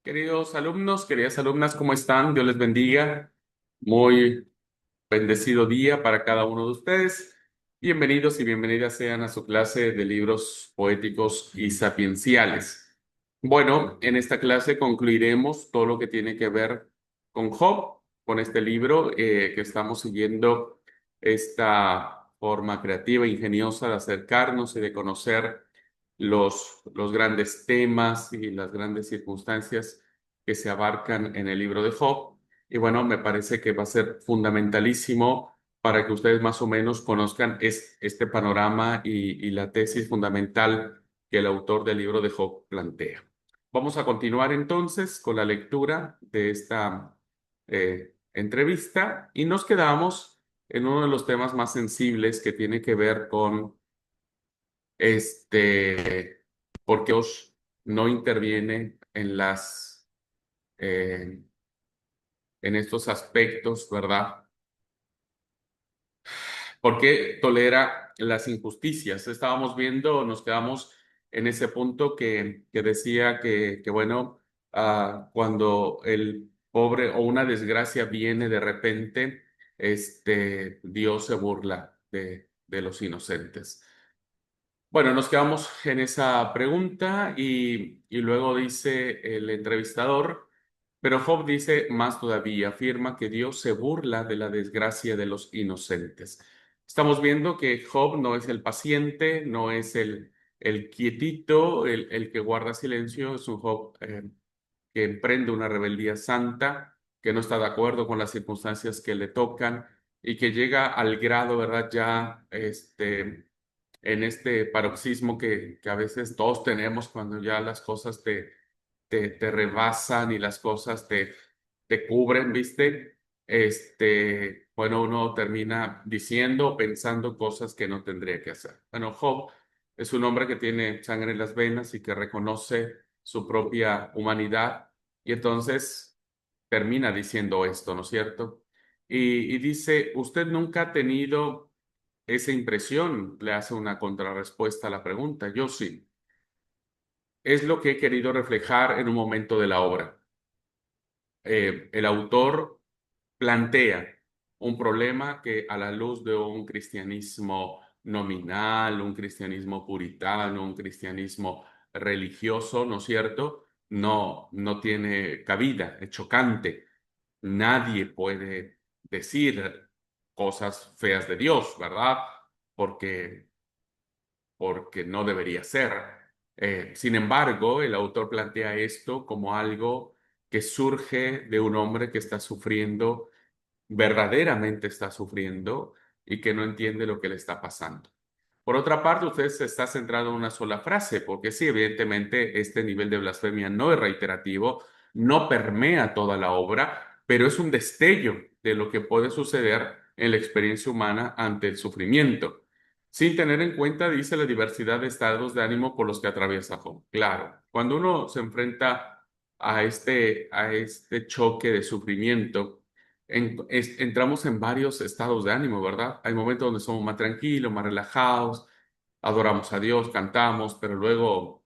Queridos alumnos, queridas alumnas, ¿cómo están? Dios les bendiga. Muy bendecido día para cada uno de ustedes. Bienvenidos y bienvenidas sean a su clase de libros poéticos y sapienciales. Bueno, en esta clase concluiremos todo lo que tiene que ver con Job, con este libro que estamos siguiendo esta forma creativa e ingeniosa de acercarnos y de conocer los grandes temas y las grandes circunstancias que se abarcan en el libro de Job. Y bueno, me parece que va a ser fundamentalísimo para que ustedes más o menos conozcan este panorama y la tesis fundamental que el autor del libro de Job plantea. Vamos a continuar entonces con la lectura de esta entrevista y nos quedamos en uno de los temas más sensibles que tiene que ver con por qué Dios no interviene eh, en estos aspectos, ¿verdad? ¿Por qué tolera las injusticias? Estábamos viendo, nos quedamos en ese punto que decía bueno, cuando el pobre o una desgracia viene de repente, Dios se burla de los inocentes. Bueno, nos quedamos en esa pregunta y luego dice el entrevistador, pero Job dice más todavía, afirma que Dios se burla de la desgracia de los inocentes. Estamos viendo que Job no es el paciente, no es el quietito, el que guarda silencio, es un Job que emprende una rebeldía santa, que no está de acuerdo con las circunstancias que le tocan y que llega al grado, ¿verdad? Ya en este paroxismo que a veces todos tenemos cuando ya las cosas te rebasan y las cosas te cubren, ¿viste? Bueno, uno termina diciendo, pensando cosas que no tendría que hacer. Bueno, Job es un hombre que tiene sangre en las venas y que reconoce su propia humanidad y entonces termina diciendo esto, ¿no es cierto? Y dice, ¿usted nunca ha tenido esa impresión? Le hace una contrarrespuesta a la pregunta. Yo sí. Es lo que he querido reflejar en un momento de la obra. El autor plantea un problema que a la luz de un cristianismo nominal, un cristianismo puritano, un cristianismo religioso, ¿no es cierto? No tiene cabida, es chocante. Nadie puede decir cosas feas de Dios, ¿verdad? Porque porque no debería ser. Sin embargo, el autor plantea esto como algo que surge de un hombre que está sufriendo, verdaderamente está sufriendo y que no entiende lo que le está pasando. Por otra parte, usted se está centrado en una sola frase, porque sí, evidentemente este nivel de blasfemia no es reiterativo, no permea toda la obra, pero es un destello de lo que puede suceder en la experiencia humana ante el sufrimiento, sin tener en cuenta, dice, la diversidad de estados de ánimo por los que atraviesa Job. Claro, cuando uno se enfrenta a este choque de sufrimiento, entramos en varios estados de ánimo, ¿verdad? Hay momentos donde somos más tranquilos, más relajados, adoramos a Dios, cantamos, pero luego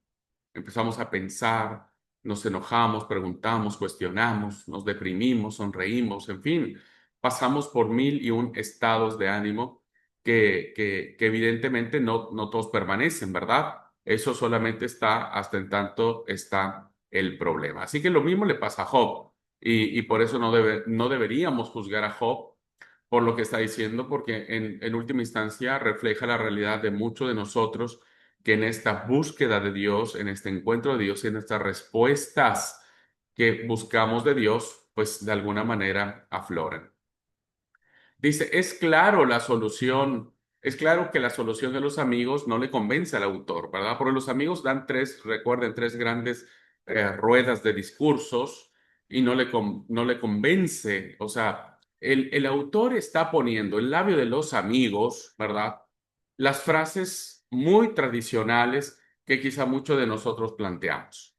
empezamos a pensar, nos enojamos, preguntamos, cuestionamos, nos deprimimos, sonreímos, en fin, pasamos por mil y un estados de ánimo que evidentemente no todos permanecen, ¿verdad? Eso solamente está hasta en tanto está el problema. Así que lo mismo le pasa a Job y por eso no deberíamos juzgar a Job por lo que está diciendo, porque en última instancia refleja la realidad de muchos de nosotros que en esta búsqueda de Dios, en este encuentro de Dios y en estas respuestas que buscamos de Dios, pues de alguna manera afloran. Dice, es claro la solución, es claro que la solución de los amigos no le convence al autor, ¿verdad? Porque los amigos dan recuerden, tres grandes ruedas de discursos y no le convence. O sea, el autor está poniendo en labio de los amigos, ¿verdad? Las frases muy tradicionales que quizá muchos de nosotros planteamos.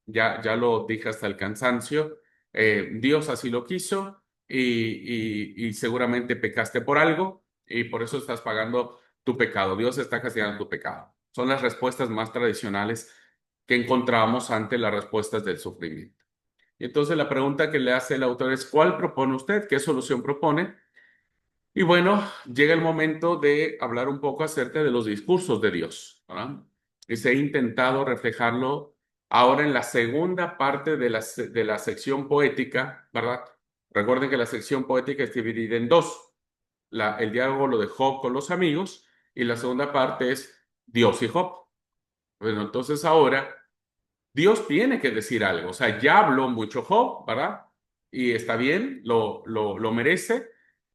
Ya lo dije hasta el cansancio, Dios así lo quiso y seguramente pecaste por algo y por eso estás pagando tu pecado. Dios está castigando tu pecado. Son las respuestas más tradicionales que encontramos ante las respuestas del sufrimiento. Y entonces la pregunta que le hace el autor es, ¿cuál propone usted? ¿Qué solución propone? Y bueno, llega el momento de hablar un poco acerca de los discursos de Dios, ¿verdad? Y se ha intentado reflejarlo ahora en la segunda parte de la sección poética, ¿verdad? Recuerden que la sección poética es dividida en dos. El diálogo lo de Job con los amigos y la segunda parte es Dios y Job. Bueno, entonces ahora Dios tiene que decir algo. O sea, ya habló mucho Job, ¿verdad? Y está bien, lo merece.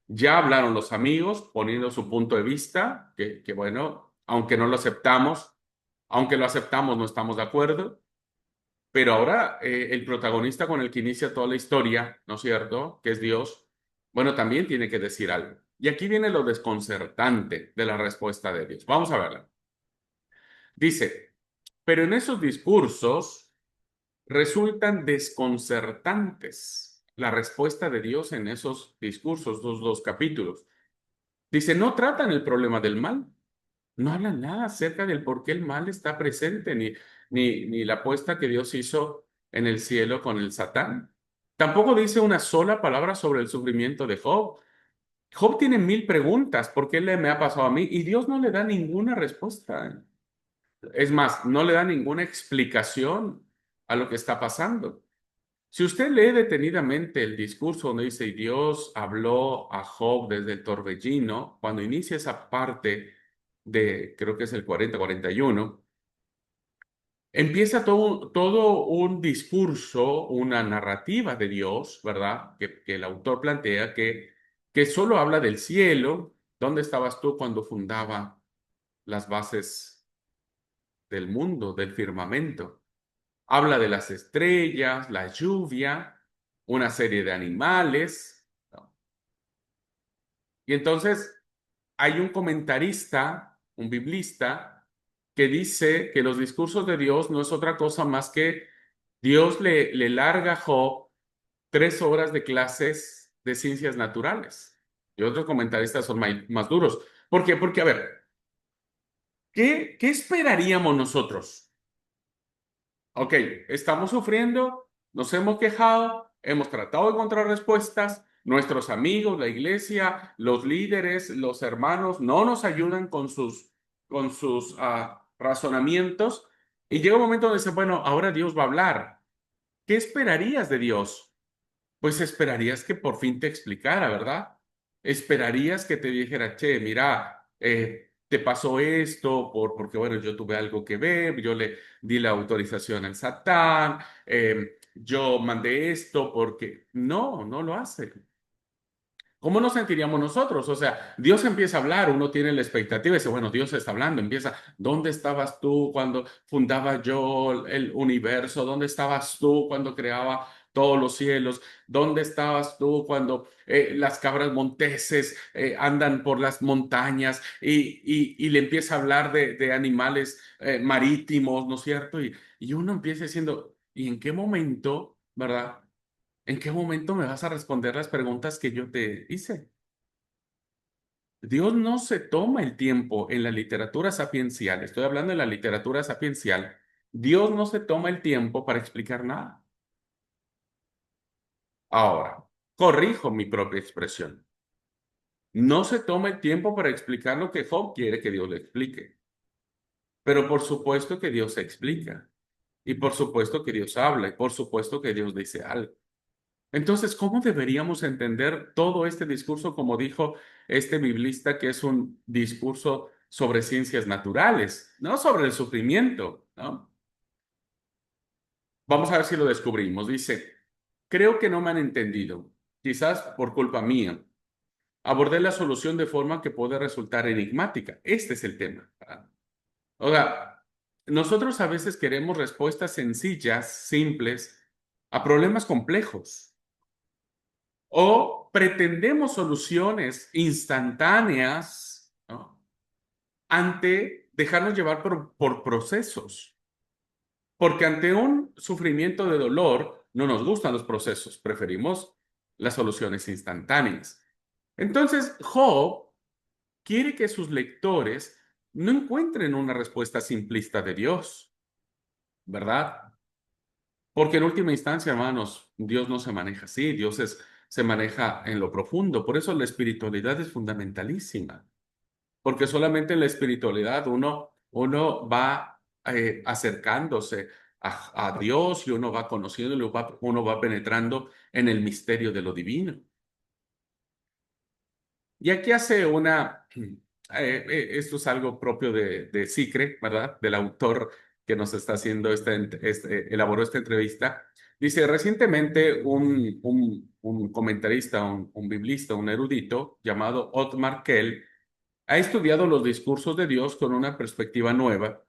Ya hablaron los amigos poniendo su punto de vista, que bueno, aunque no lo aceptamos, aunque lo aceptamos, no estamos de acuerdo. Pero ahora el protagonista con el que inicia toda la historia, ¿no es cierto? Que es Dios, bueno, también tiene que decir algo. Y aquí viene lo desconcertante de la respuesta de Dios. Vamos a verla. Dice, pero en esos discursos resultan desconcertantes la respuesta de Dios en esos discursos, los dos capítulos. Dice, no tratan el problema del mal, no hablan nada acerca del por qué el mal está presente, ni la apuesta que Dios hizo en el cielo con el Satán. Tampoco dice una sola palabra sobre el sufrimiento de Job. Job tiene 1000 preguntas, ¿por qué me ha pasado a mí? Y Dios no le da ninguna respuesta. Es más, no le da ninguna explicación a lo que está pasando. Si usted lee detenidamente el discurso donde dice, y Dios habló a Job desde el torbellino, cuando inicia esa parte de, creo que es el 40-41, empieza todo un discurso, una narrativa de Dios, ¿verdad? Que el autor plantea que solo habla del cielo. ¿Dónde estabas tú cuando fundaba las bases del mundo, del firmamento? Habla de las estrellas, la lluvia, una serie de animales, ¿no? Y entonces hay un comentarista, un biblista, que dice que los discursos de Dios no es otra cosa más que Dios le larga a Job 3 horas de clases de ciencias naturales. Y otros comentaristas son más duros. ¿Por qué? Porque, a ver, ¿qué esperaríamos nosotros? Ok, estamos sufriendo, nos hemos quejado, hemos tratado de encontrar respuestas, nuestros amigos, la iglesia, los líderes, los hermanos no nos ayudan con sus razonamientos y llega un momento donde dice, bueno, ahora Dios va a hablar. ¿Qué esperarías de Dios? Pues esperarías que por fin te explicara, ¿verdad? Esperarías que te dijera, che, mira, te pasó esto porque, bueno, yo tuve algo que ver, yo le di la autorización al Satán, yo mandé esto porque... No, no lo hace. ¿Cómo nos sentiríamos nosotros? O sea, Dios empieza a hablar, uno tiene la expectativa y dice, bueno, Dios está hablando, empieza, ¿dónde estabas tú cuando fundaba yo el universo? ¿Dónde estabas tú cuando creaba todos los cielos? ¿Dónde estabas tú cuando las cabras monteses andan por las montañas y le empieza a hablar de animales marítimos, ¿no es cierto? Y uno empieza diciendo, ¿y en qué momento, verdad? ¿En qué momento me vas a responder las preguntas que yo te hice? Dios no se toma el tiempo en la literatura sapiencial, estoy hablando de la literatura sapiencial, Dios no se toma el tiempo para explicar nada. Ahora, corrijo mi propia expresión. No se toma el tiempo para explicar lo que Job quiere que Dios le explique, pero por supuesto que Dios se explica, y por supuesto que Dios habla, y por supuesto que Dios dice algo. Entonces, ¿cómo deberíamos entender todo este discurso, como dijo este biblista, que es un discurso sobre ciencias naturales, no sobre el sufrimiento, ¿no? Vamos a ver si lo descubrimos. Dice, creo que no me han entendido, quizás por culpa mía. Abordé la solución de forma que puede resultar enigmática. Este es el tema, ¿verdad? O sea, nosotros a veces queremos respuestas sencillas, simples, a problemas complejos. O pretendemos soluciones instantáneas, ¿no? Ante dejarnos llevar por procesos. Porque ante un sufrimiento de dolor no nos gustan los procesos, preferimos las soluciones instantáneas. Entonces, Job quiere que sus lectores no encuentren una respuesta simplista de Dios, ¿verdad? Porque en última instancia, hermanos, Dios no se maneja así, se maneja en lo profundo. Por eso la espiritualidad es fundamentalísima, porque solamente en la espiritualidad uno va acercándose a Dios y uno va conociéndolo, uno va penetrando en el misterio de lo divino. Y aquí hace esto es algo propio de Sicre, ¿verdad? Del autor que nos está haciendo elaboró esta entrevista. Dice, recientemente un comentarista, un biblista, un erudito llamado Otmar Kell, ha estudiado los discursos de Dios con una perspectiva nueva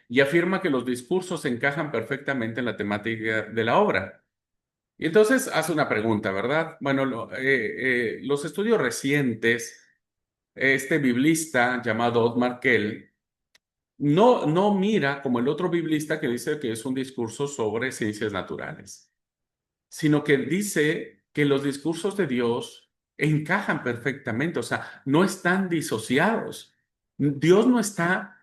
y afirma que los discursos encajan perfectamente en la temática de la obra. Y entonces hace una pregunta, ¿verdad? Bueno, los estudios recientes, este biblista llamado Otmar Kell, no mira como el otro biblista que dice que es un discurso sobre ciencias naturales, sino que dice que los discursos de Dios encajan perfectamente, o sea, no están disociados. Dios no está,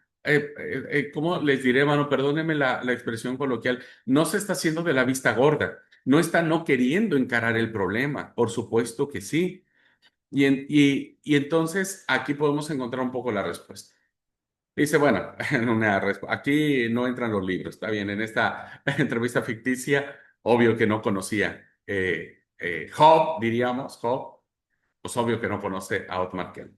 ¿cómo les diré, hermano? Perdónenme la expresión coloquial, no se está haciendo de la vista gorda, no está no queriendo encarar el problema, por supuesto que sí. Y entonces aquí podemos encontrar un poco la respuesta. Dice, bueno, aquí no entran los libros, está bien, en esta entrevista ficticia, obvio que no conocía Job, diríamos, Job, pues obvio que no conoce a Otmar Kell.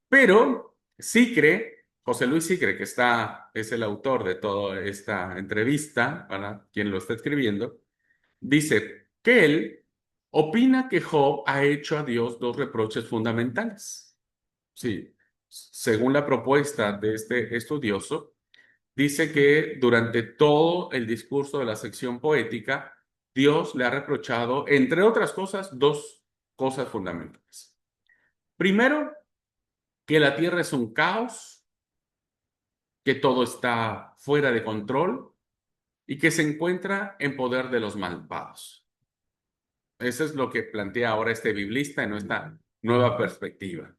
Pero sí cree, José Luis Sigre, es el autor de toda esta entrevista, ¿verdad? Quien lo está escribiendo, dice que él opina que Job ha hecho a Dios dos reproches fundamentales. Sí, según la propuesta de este estudioso, dice que durante todo el discurso de la sección poética, Dios le ha reprochado, entre otras cosas, dos cosas fundamentales. Primero, que la tierra es un caos, que todo está fuera de control y que se encuentra en poder de los malvados. Eso es lo que plantea ahora este biblista en esta nueva perspectiva.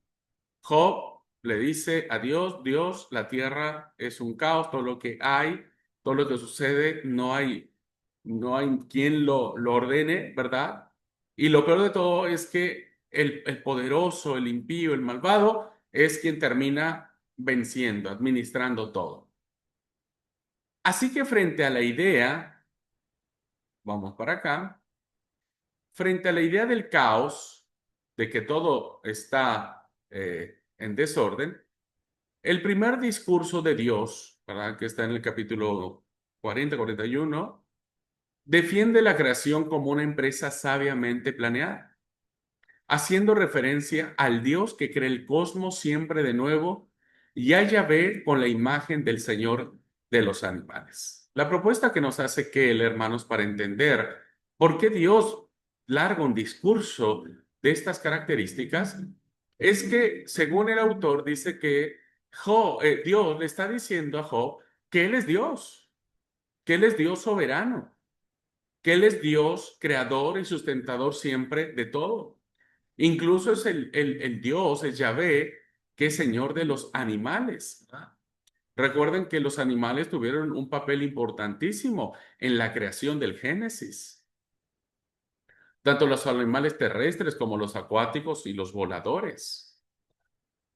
Job le dice a Dios, Dios, la tierra es un caos, todo lo que hay, todo lo que sucede, no hay quien lo ordene, ¿verdad? Y lo peor de todo es que el poderoso, el impío, el malvado, es quien termina venciendo, administrando todo. Así que frente a la idea, vamos para acá, frente a la idea del caos, de que todo está en desorden, el primer discurso de Dios, ¿verdad? Que está en el capítulo 40-41, defiende la creación como una empresa sabiamente planeada, haciendo referencia al Dios que crea el cosmos siempre de nuevo y a Yahvé con la imagen del Señor de los animales. La propuesta que nos hace Kell, hermanos, para entender por qué Dios larga un discurso de estas características, es que, según el autor, dice que Dios le está diciendo a Job que que Él es Dios soberano, que Él es Dios creador y sustentador siempre de todo. Incluso es el Dios, es Yahvé, que es Señor de los animales, ¿verdad? Recuerden que los animales tuvieron un papel importantísimo en la creación del Génesis, tanto los animales terrestres como los acuáticos y los voladores.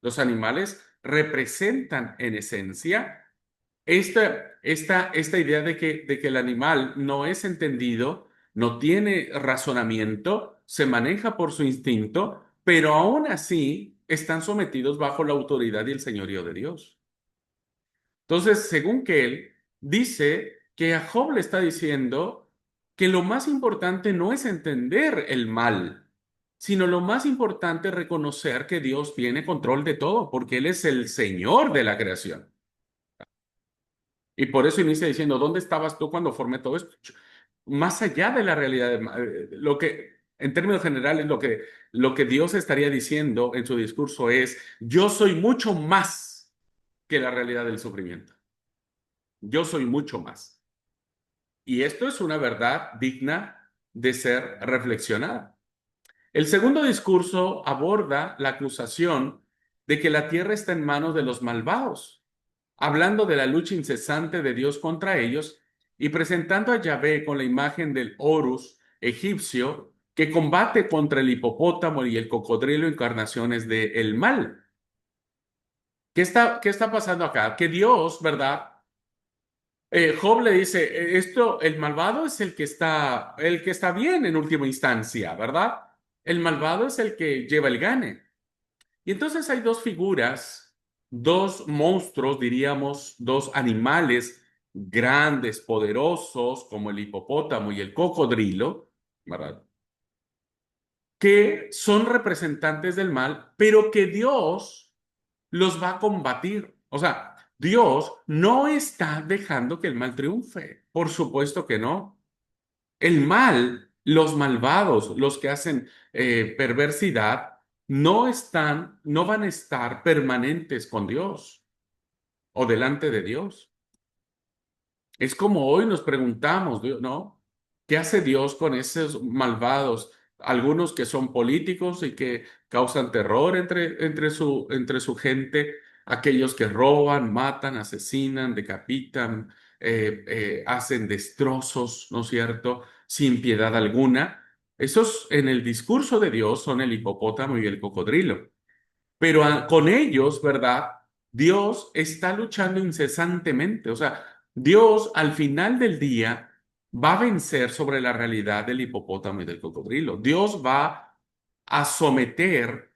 Los animales representan en esencia esta idea de que el animal no es entendido, no tiene razonamiento, se maneja por su instinto, pero aún así están sometidos bajo la autoridad y el señorío de Dios. Entonces, según que él dice que a Job le está diciendo que lo más importante no es entender el mal, sino lo más importante es reconocer que Dios tiene control de todo, porque Él es el Señor de la creación. Y por eso inicia diciendo, ¿dónde estabas tú cuando formé todo esto? Más allá de la realidad, lo que, en términos generales, lo que Dios estaría diciendo en su discurso es, yo soy mucho más que la realidad del sufrimiento. Yo soy mucho más. Y esto es una verdad digna de ser reflexionada. El segundo discurso aborda la acusación de que la tierra está en manos de los malvados, hablando de la lucha incesante de Dios contra ellos y presentando a Yahvé con la imagen del Horus egipcio que combate contra el hipopótamo y el cocodrilo, encarnaciones del mal. Qué está pasando acá? Que Dios, ¿verdad? Job le dice, esto, el malvado es el que está bien en última instancia, ¿verdad? El malvado es el que lleva el gane. Y entonces hay dos figuras, dos monstruos, diríamos, dos animales grandes, poderosos, como el hipopótamo y el cocodrilo, ¿verdad? Que son representantes del mal, pero que Dios los va a combatir. O sea, Dios no está dejando que el mal triunfe. Por supuesto que no. El mal, los malvados, los que hacen perversidad, no van a estar permanentes con Dios o delante de Dios. Es como hoy nos preguntamos, ¿no? ¿Qué hace Dios con esos malvados? Algunos que son políticos y que causan terror entre su gente, aquellos que roban, matan, asesinan, decapitan, hacen destrozos, ¿no es cierto? Sin piedad alguna. Esos en el discurso de Dios son el hipopótamo y el cocodrilo. Pero con ellos, ¿verdad? Dios está luchando incesantemente. O sea, Dios al final del día va a vencer sobre la realidad del hipopótamo y del cocodrilo. Dios va a someter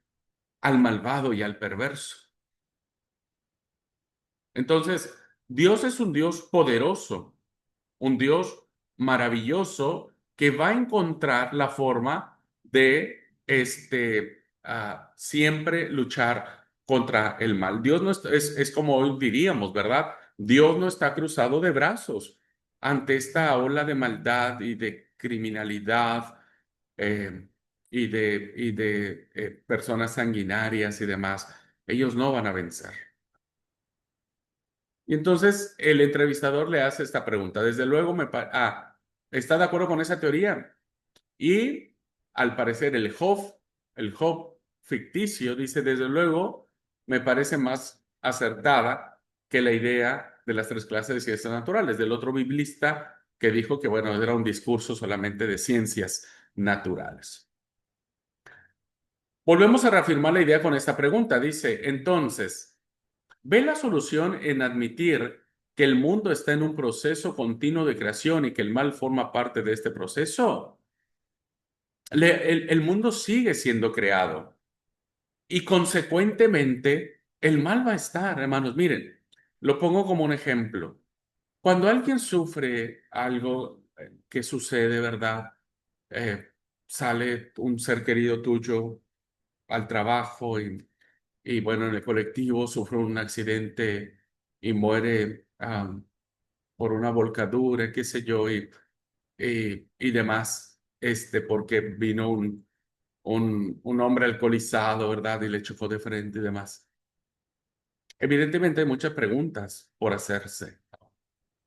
al malvado y al perverso. Entonces, Dios es un Dios poderoso, un Dios maravilloso que va a encontrar la forma de siempre luchar contra el mal. Dios no es como hoy diríamos, ¿verdad? Dios no está cruzado de brazos ante esta ola de maldad y de criminalidad eh, y de personas sanguinarias y demás. Ellos no van a vencer. Y entonces el entrevistador le hace esta pregunta. Desde luego ¿está de acuerdo con esa teoría? Y al parecer el Job ficticio, dice, desde luego, me parece más acertada que la idea de las tres clases de ciencias naturales, del otro biblista que dijo que, bueno, era un discurso solamente de ciencias naturales. Volvemos a reafirmar la idea con esta pregunta. Dice, entonces, ¿ve la solución en admitir que el mundo está en un proceso continuo de creación y que el mal forma parte de este proceso? El mundo sigue siendo creado y consecuentemente el mal va a estar, hermanos. Miren, lo pongo como un ejemplo. Cuando alguien sufre algo que sucede, ¿verdad? Eh, Sale un ser querido tuyo al trabajo y bueno, en el colectivo sufre un accidente y muere por una volcadura, qué sé yo, y demás, porque vino un hombre alcoholizado, ¿verdad? Y le chocó de frente y demás. Evidentemente hay muchas preguntas por hacerse.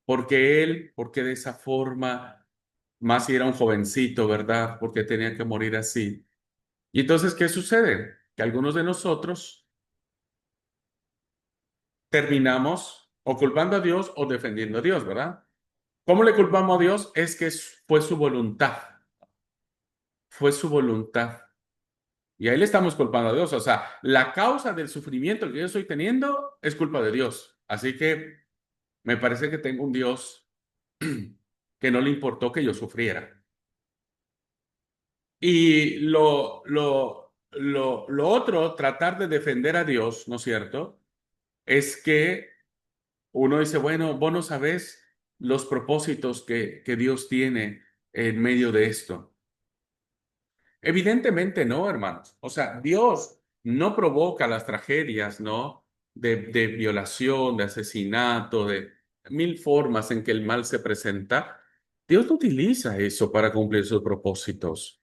¿Por qué él? ¿Por qué de esa forma? Más si era un jovencito, ¿verdad? ¿Por qué tenía que morir así? Y entonces, ¿qué sucede? Que algunos de nosotros terminamos o culpando a Dios o defendiendo a Dios, ¿verdad? ¿Cómo le culpamos a Dios? Es que fue su voluntad, fue su voluntad. Y ahí le estamos culpando a Dios. O sea, la causa del sufrimiento que yo estoy teniendo es culpa de Dios. Así que me parece que tengo un Dios que no le importó que yo sufriera. Y lo otro, tratar de defender a Dios, ¿no es cierto? Es que uno dice, bueno, vos no sabés los propósitos que Dios tiene en medio de esto. Evidentemente no, hermanos. O sea, Dios no provoca las tragedias, ¿no? De violación, de asesinato, de mil formas en que el mal se presenta. Dios no utiliza eso para cumplir sus propósitos,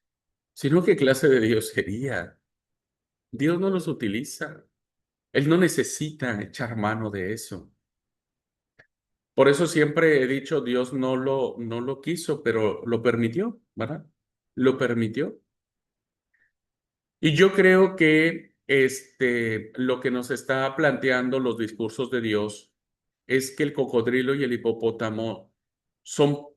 sino qué clase de Dios sería. Dios no los utiliza. Él no necesita echar mano de eso. Por eso siempre he dicho, Dios no lo quiso, pero lo permitió, ¿verdad? Lo permitió. Y yo creo que lo que nos está planteando los discursos de Dios es que el cocodrilo y el hipopótamo son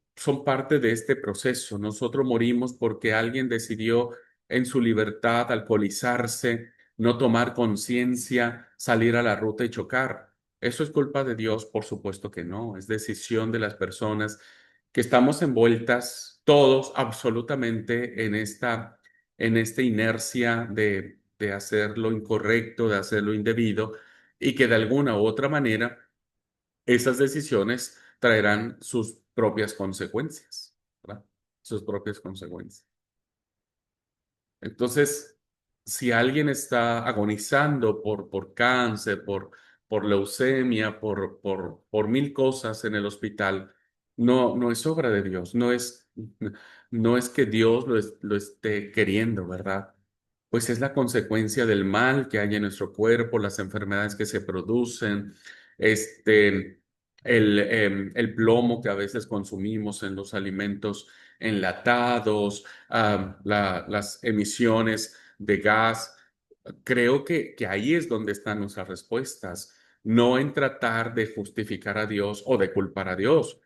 parte de este proceso. Nosotros morimos porque alguien decidió en su libertad alcoholizarse, no tomar conciencia, salir a la ruta y chocar. ¿Eso es culpa de Dios? Por supuesto que no. Es decisión de las personas que estamos envueltas todos absolutamente en esta inercia de hacer lo incorrecto, de hacer lo indebido y que de alguna u otra manera esas decisiones traerán sus propias consecuencias, ¿verdad? Sus propias consecuencias. Entonces, si alguien está agonizando por cáncer, por leucemia, por mil cosas en el hospital, no es obra de Dios, no es que Dios lo esté queriendo, ¿verdad? Pues es la consecuencia del mal que hay en nuestro cuerpo, las enfermedades que se producen, este, el plomo que a veces consumimos en los alimentos enlatados, las emisiones de gas. Creo que ahí es donde están nuestras respuestas, no en tratar de justificar a Dios o de culpar a Dios.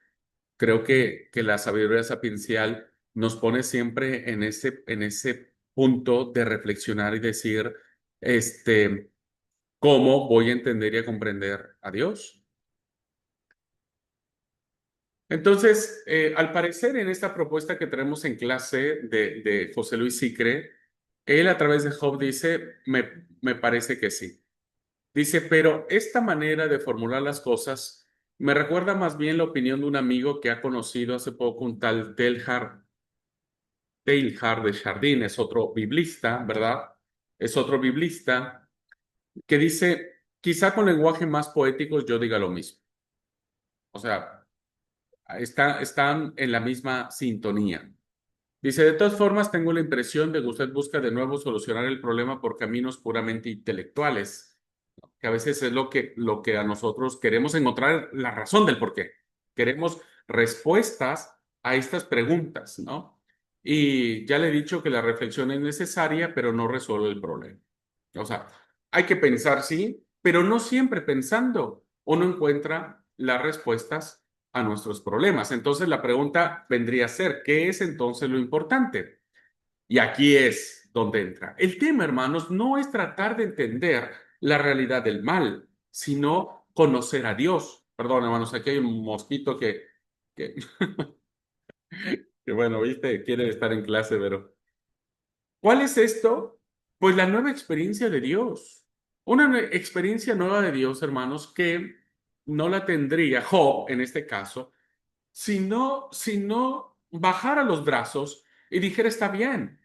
Creo que la sabiduría sapiencial nos pone siempre en ese punto de reflexionar y decir, este, ¿cómo voy a entender y a comprender a Dios? Entonces, al parecer, en esta propuesta que tenemos en clase de José Luis Sicre, él a través de Job dice, me parece que sí. Dice, pero esta manera de formular las cosas me recuerda más bien la opinión de un amigo que ha conocido hace poco, un tal Teilhard de Chardin, es otro biblista, ¿verdad? Es otro biblista que dice, quizá con lenguaje más poético yo diga lo mismo. O sea, están en la misma sintonía. Dice, de todas formas, tengo la impresión de que usted busca de nuevo solucionar el problema por caminos puramente intelectuales, ¿no? Que a veces es lo que a nosotros queremos encontrar la razón del por qué. Queremos respuestas a estas preguntas, ¿no? Y ya le he dicho que la reflexión es necesaria, pero no resuelve el problema. O sea, hay que pensar, sí, pero no siempre pensando uno encuentra las respuestas a nuestros problemas. Entonces la pregunta vendría a ser, ¿qué es entonces lo importante? Y aquí es donde entra. El tema, hermanos, no es tratar de entender la realidad del mal, sino conocer a Dios. Perdón, hermanos, aquí hay un mosquito que, que bueno, viste, quiere estar en clase, pero ¿cuál es esto? Pues la nueva experiencia de Dios. Una experiencia nueva de Dios, hermanos, que no la tendría Job en este caso, si no bajara los brazos y dijera, está bien,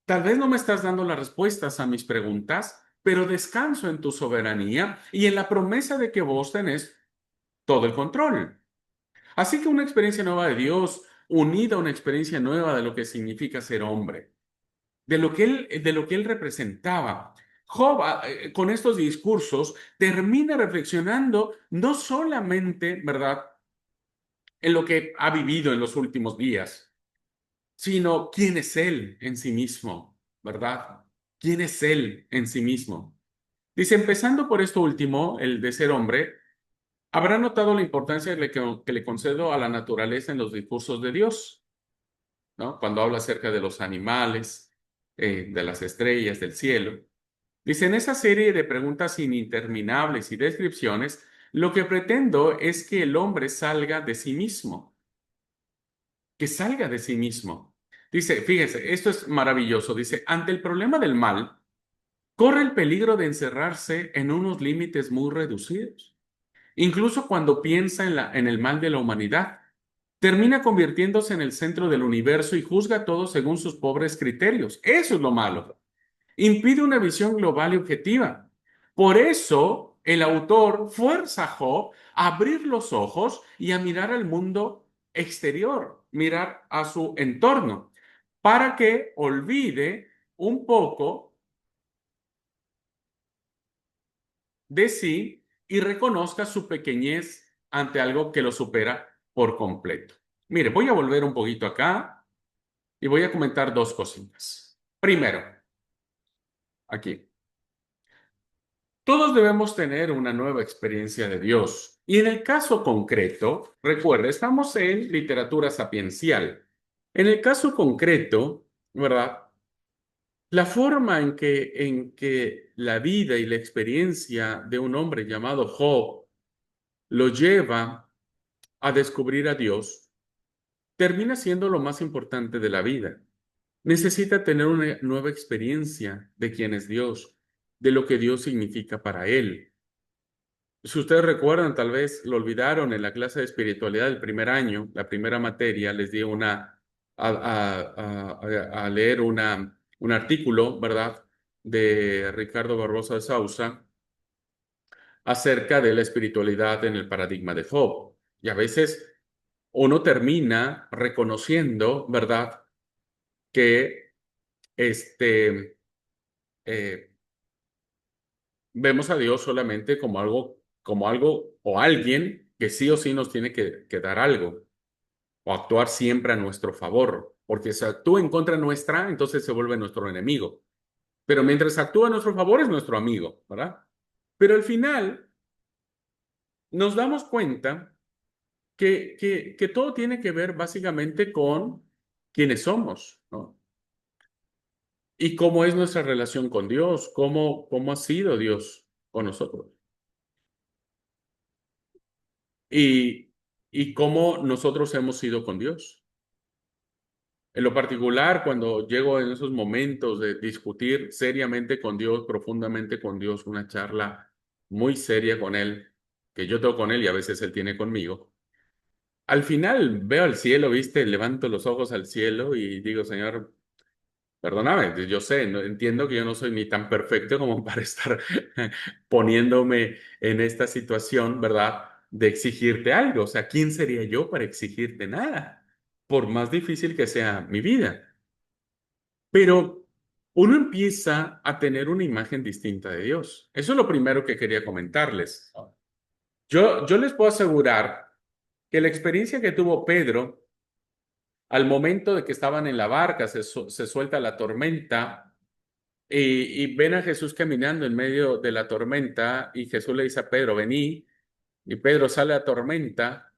tal vez no me estás dando las respuestas a mis preguntas, pero descanso en tu soberanía y en la promesa de que vos tenés todo el control. Así que una experiencia nueva de Dios, unida a una experiencia nueva de lo que significa ser hombre, de lo que él representaba. Job, con estos discursos, termina reflexionando no solamente, ¿verdad?, en lo que ha vivido en los últimos días, sino quién es él en sí mismo, ¿verdad? ¿Quién es él en sí mismo? Dice, empezando por esto último, el de ser hombre, habrá notado la importancia que le concedo a la naturaleza en los discursos de Dios, ¿no? Cuando habla acerca de los animales, de las estrellas, del cielo. Dice, en esa serie de preguntas interminables y descripciones, lo que pretendo es que el hombre salga de sí mismo, que salga de sí mismo. Dice, fíjese, esto es maravilloso. Dice, ante el problema del mal, corre el peligro de encerrarse en unos límites muy reducidos. Incluso cuando piensa en el mal de la humanidad, termina convirtiéndose en el centro del universo y juzga a todo según sus pobres criterios. Eso es lo malo. Impide una visión global y objetiva. Por eso, el autor fuerza a Job a abrir los ojos y a mirar al mundo exterior, mirar a su entorno, para que olvide un poco de sí y reconozca su pequeñez ante algo que lo supera por completo. Mire, voy a volver un poquito acá y voy a comentar dos cositas. Primero, aquí. Todos debemos tener una nueva experiencia de Dios. Y en el caso concreto, recuerda, estamos en literatura sapiencial. En el caso concreto, ¿verdad? La forma en que la vida y la experiencia de un hombre llamado Job lo lleva a descubrir a Dios, termina siendo lo más importante de la vida. Necesita tener una nueva experiencia de quién es Dios, de lo que Dios significa para él. Si ustedes recuerdan, tal vez lo olvidaron en la clase de espiritualidad del primer año, la primera materia, les di a leer un artículo, ¿verdad?, de Ricardo Barbosa de Sousa acerca de la espiritualidad en el paradigma de Job. Y a veces uno termina reconociendo, ¿verdad?, que este, eh, vemos a Dios solamente como algo o alguien que sí o sí nos tiene que dar algo o actuar siempre a nuestro favor, porque si actúa en contra nuestra, entonces se vuelve nuestro enemigo. Pero mientras actúa a nuestro favor es nuestro amigo, ¿verdad? Pero al final nos damos cuenta que todo tiene que ver básicamente con quiénes somos, ¿no? Y cómo es nuestra relación con Dios, cómo ha sido Dios con nosotros. Y, y cómo nosotros hemos sido con Dios. En lo particular, cuando llego en esos momentos de discutir seriamente con Dios, profundamente con Dios, una charla muy seria con Él, que yo tengo con Él y a veces Él tiene conmigo, al final veo al cielo, ¿viste? Levanto los ojos al cielo y digo, Señor, perdóname, yo sé, entiendo que yo no soy ni tan perfecto como para estar poniéndome en esta situación, ¿verdad? De exigirte algo. O sea, ¿quién sería yo para exigirte nada? Por más difícil que sea mi vida. Pero uno empieza a tener una imagen distinta de Dios. Eso es lo primero que quería comentarles. Yo les puedo asegurar que la experiencia que tuvo Pedro al momento de que estaban en la barca, se suelta la tormenta y ven a Jesús caminando en medio de la tormenta y Jesús le dice a Pedro, vení, y Pedro sale a la tormenta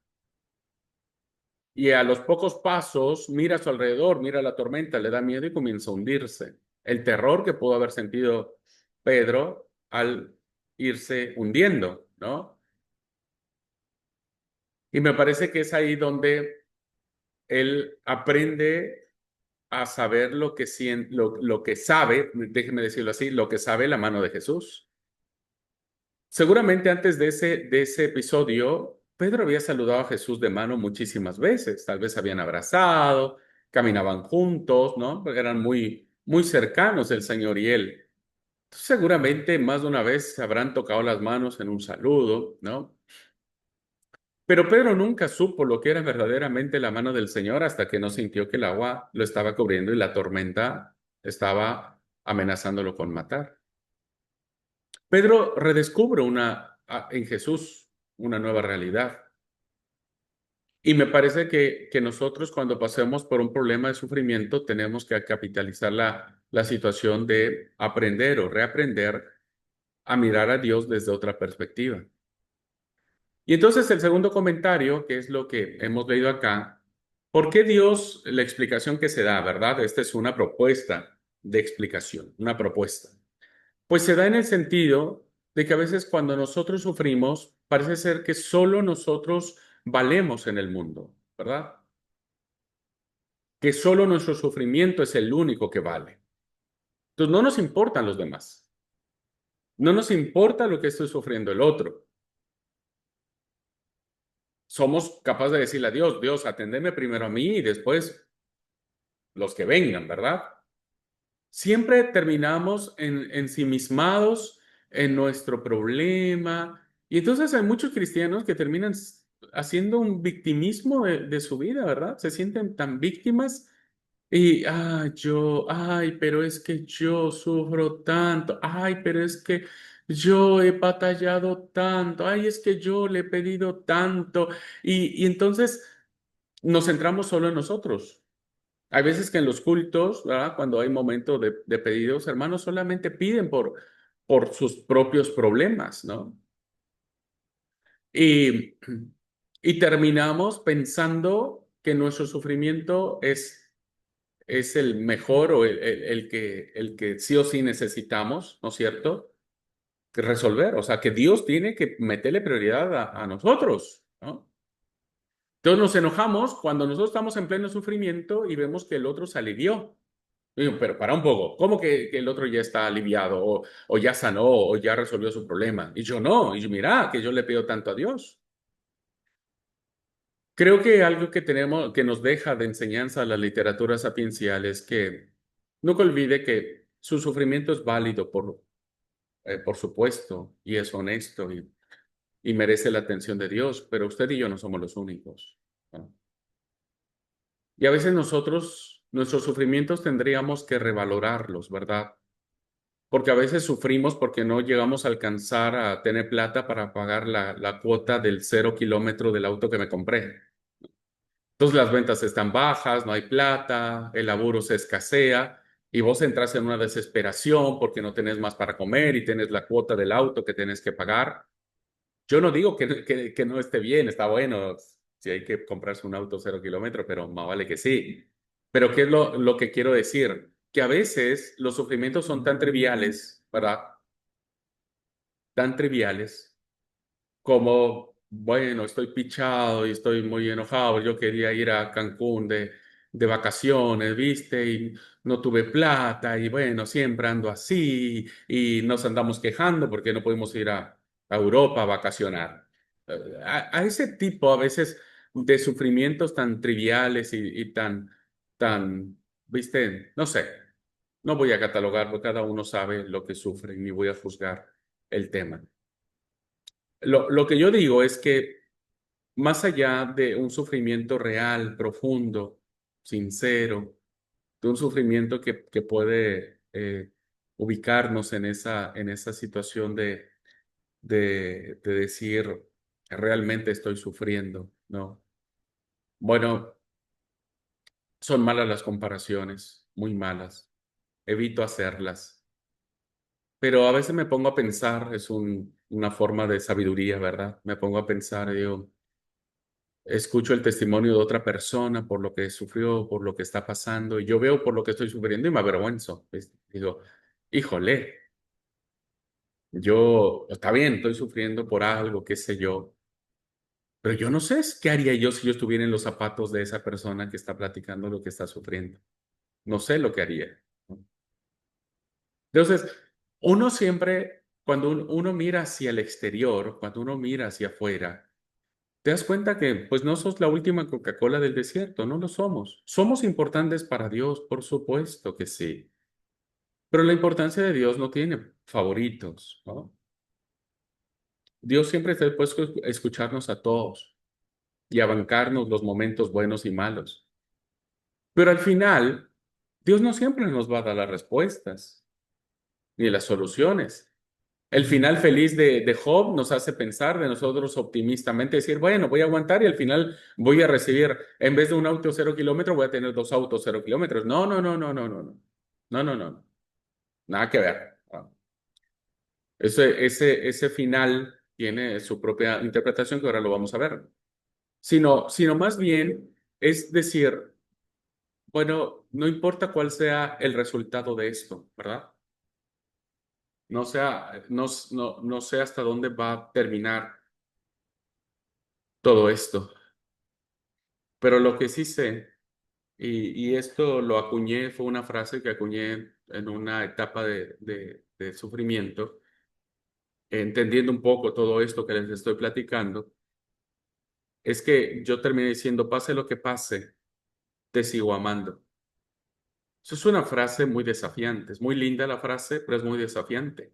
y a los pocos pasos mira a su alrededor, mira la tormenta, le da miedo y comienza a hundirse. El terror que pudo haber sentido Pedro al irse hundiendo, ¿no? Y me parece que es ahí donde él aprende a saber lo que sabe, déjeme decirlo así, lo que sabe la mano de Jesús. Seguramente antes de ese episodio, Pedro había saludado a Jesús de mano muchísimas veces, tal vez habían abrazado, caminaban juntos, ¿no? Porque eran muy cercanos el Señor y él. Seguramente más de una vez se habrán tocado las manos en un saludo, ¿no? Pero Pedro nunca supo lo que era verdaderamente la mano del Señor hasta que no sintió que el agua lo estaba cubriendo y la tormenta estaba amenazándolo con matar. Pedro redescubre en Jesús una nueva realidad. Y me parece que nosotros cuando pasemos por un problema de sufrimiento tenemos que capitalizar la situación de aprender o reaprender a mirar a Dios desde otra perspectiva. Y entonces el segundo comentario, que es lo que hemos leído acá, ¿por qué Dios, la explicación que se da, verdad? Esta es una propuesta de explicación, una propuesta. Pues se da en el sentido de que a veces cuando nosotros sufrimos, parece ser que solo nosotros valemos en el mundo, ¿verdad? Que solo nuestro sufrimiento es el único que vale. Entonces no nos importan los demás. No nos importa lo que esté sufriendo el otro. Somos capaces de decirle a Dios, Dios, atendeme primero a mí y después los que vengan, ¿verdad? Siempre terminamos ensimismados en nuestro problema. Y entonces hay muchos cristianos que terminan haciendo un victimismo de su vida, ¿verdad? Se sienten tan víctimas y, pero es que yo sufro tanto, ay, pero es que yo he batallado tanto, ay, es que yo le he pedido tanto. Y entonces nos centramos solo en nosotros. Hay veces que en los cultos, ¿verdad? Cuando hay momento de pedidos, hermanos solamente piden por sus propios problemas, ¿no? Y, y terminamos pensando que nuestro sufrimiento es el mejor o el que sí o sí necesitamos, ¿no es cierto? Que resolver. O sea, que Dios tiene que meterle prioridad a nosotros, ¿no? Entonces nos enojamos cuando nosotros estamos en pleno sufrimiento y vemos que el otro se alivió. Digo, pero para un poco, ¿cómo que el otro ya está aliviado o ya sanó o ya resolvió su problema? Y yo no, y yo, mira, que yo le pido tanto a Dios. Creo que algo que tenemos, que nos deja de enseñanza la literatura sapiencial es que nunca olvide que su sufrimiento es válido por supuesto, y es honesto y merece la atención de Dios, pero usted y yo no somos los únicos, ¿no? Y a veces nosotros, nuestros sufrimientos tendríamos que revalorarlos, ¿verdad? Porque a veces sufrimos porque no llegamos a alcanzar a tener plata para pagar la cuota del 0 kilómetro del auto que me compré. Entonces las ventas están bajas, no hay plata, el laburo se escasea y vos entras en una desesperación porque no tenés más para comer y tenés la cuota del auto que tenés que pagar. Yo no digo que no esté bien, está bueno si hay que comprarse un auto 0 kilómetros, pero más vale que sí. Pero ¿qué es lo que quiero decir? Que a veces los sufrimientos son tan triviales, ¿verdad? Tan triviales como, bueno, estoy pichado y estoy muy enojado, yo quería ir a Cancún de vacaciones, ¿viste? Y no tuve plata y bueno, siempre ando así y nos andamos quejando porque no podemos ir a Europa a vacacionar. A ese tipo a veces de sufrimientos tan triviales y tan, ¿viste? No sé, no voy a catalogar porque cada uno sabe lo que sufre ni voy a juzgar el tema. Lo que yo digo es que más allá de un sufrimiento real, profundo, sincero, de un sufrimiento que puede ubicarnos en esa situación de decir, realmente estoy sufriendo, ¿no? Bueno, son malas las comparaciones, muy malas. Evito hacerlas. Pero a veces me pongo a pensar, es una forma de sabiduría, ¿verdad? Me pongo a pensar, digo, escucho el testimonio de otra persona por lo que sufrió, por lo que está pasando, y yo veo por lo que estoy sufriendo y me avergüenzo. Pues, digo, híjole, yo, está bien, estoy sufriendo por algo, qué sé yo, pero yo no sé qué haría yo si yo estuviera en los zapatos de esa persona que está platicando lo que está sufriendo. No sé lo que haría, ¿no? Entonces, uno siempre, cuando uno mira hacia el exterior, cuando uno mira hacia afuera, te das cuenta que pues no sos la última Coca-Cola del desierto, no lo somos. Somos importantes para Dios, por supuesto que sí. Pero la importancia de Dios no tiene favoritos, ¿no? Dios siempre está dispuesto a escucharnos a todos y a bancarnos los momentos buenos y malos. Pero al final, Dios no siempre nos va a dar las respuestas ni las soluciones. El final feliz de Job nos hace pensar de nosotros optimistamente, decir, bueno, voy a aguantar y al final voy a recibir, en vez de un auto 0 kilómetros, voy a tener dos autos 0 kilómetros. No, no, no, no, no, no, no, no, no, no, no. Nada que ver. Ah, ese final tiene su propia interpretación que ahora lo vamos a ver. Sino más bien es decir, bueno, no importa cuál sea el resultado de esto, ¿verdad? No sé hasta dónde va a terminar todo esto. Pero lo que sí sé, y esto lo acuñé, fue una frase que acuñé en una etapa de sufrimiento, entendiendo un poco todo esto que les estoy platicando, es que yo terminé diciendo, pase lo que pase, te sigo amando. Eso es una frase muy desafiante, es muy linda la frase, pero es muy desafiante.